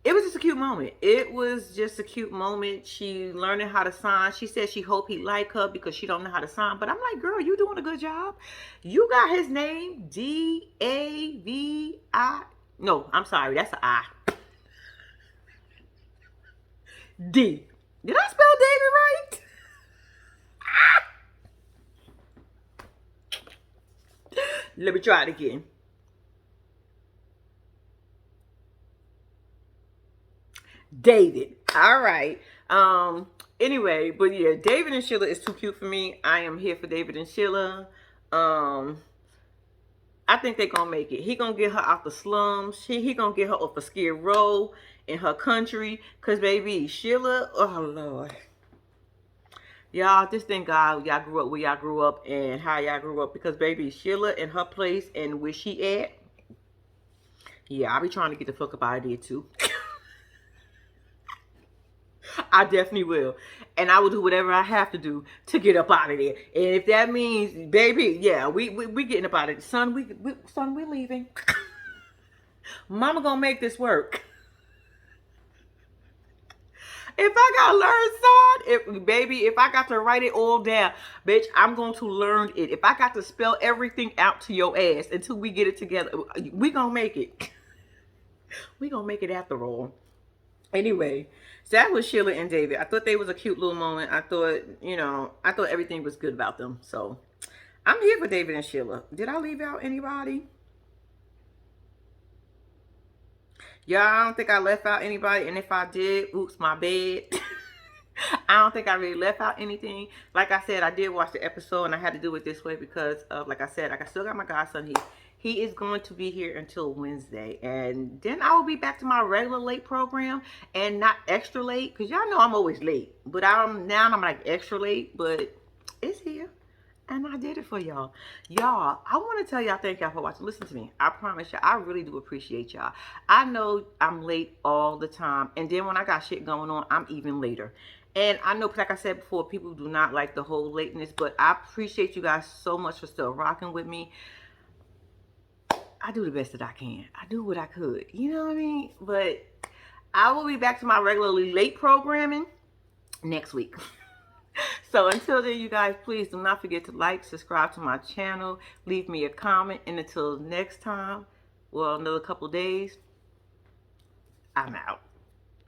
It was just a cute moment. It was just a cute moment. She learning how to sign. She said she hope he like her because she don't know how to sign. But I'm like, girl, you doing a good job. You got his name, D-A-V-I. No, I'm sorry, that's an I. D. Did I spell David right? Let me try it again. David. All right. Anyway, but yeah, David and Sheila is too cute for me. I am here for David and Sheila. I think they're gonna make it. He gonna get her out the slums. He gonna get her off a Skid Row in her country. Cause baby, Sheila, oh Lord. Y'all, just thank God y'all grew up where y'all grew up and how y'all grew up. Because baby, Sheila in her place and where she at, yeah, I'll be trying to get the fuck up out of there too. I definitely will. And I will do whatever I have to do to get up out of there. And if that means, baby, yeah, we getting up out of there. Son, we leaving. Mama gonna make this work. If I gotta learn, son, if I got to write it all down, bitch, I'm going to learn it. If I got to spell everything out to your ass until we get it together, we gonna make it. We gonna make it after all. Anyway, so that was Sheila and David. I thought they was a cute little moment. I thought, I thought everything was good about them. So, I'm here for David and Sheila. Did I leave out anybody? Y'all, I don't think I left out anybody. And if I did, oops, my bad. I don't think I really left out anything. Like I said, I did watch the episode and I had to do it this way because of, like I said, I still got my godson here. He is going to be here until Wednesday. And then I will be back to my regular late program and not extra late. Because y'all know I'm always late. But I'm like extra late. But it's here. And I did it for y'all. Y'all, I want to tell y'all thank y'all for watching. Listen to me. I promise y'all, I really do appreciate y'all. I know I'm late all the time. And then when I got shit going on, I'm even later. And I know, like I said before, people do not like the whole lateness. But I appreciate you guys so much for still rocking with me. I do the best that I can. I do what I could. You know what I mean? But I will be back to my regularly late programming next week. So until then, you guys, please do not forget to like, subscribe to my channel, leave me a comment, and until next time, well, another couple days, I'm out.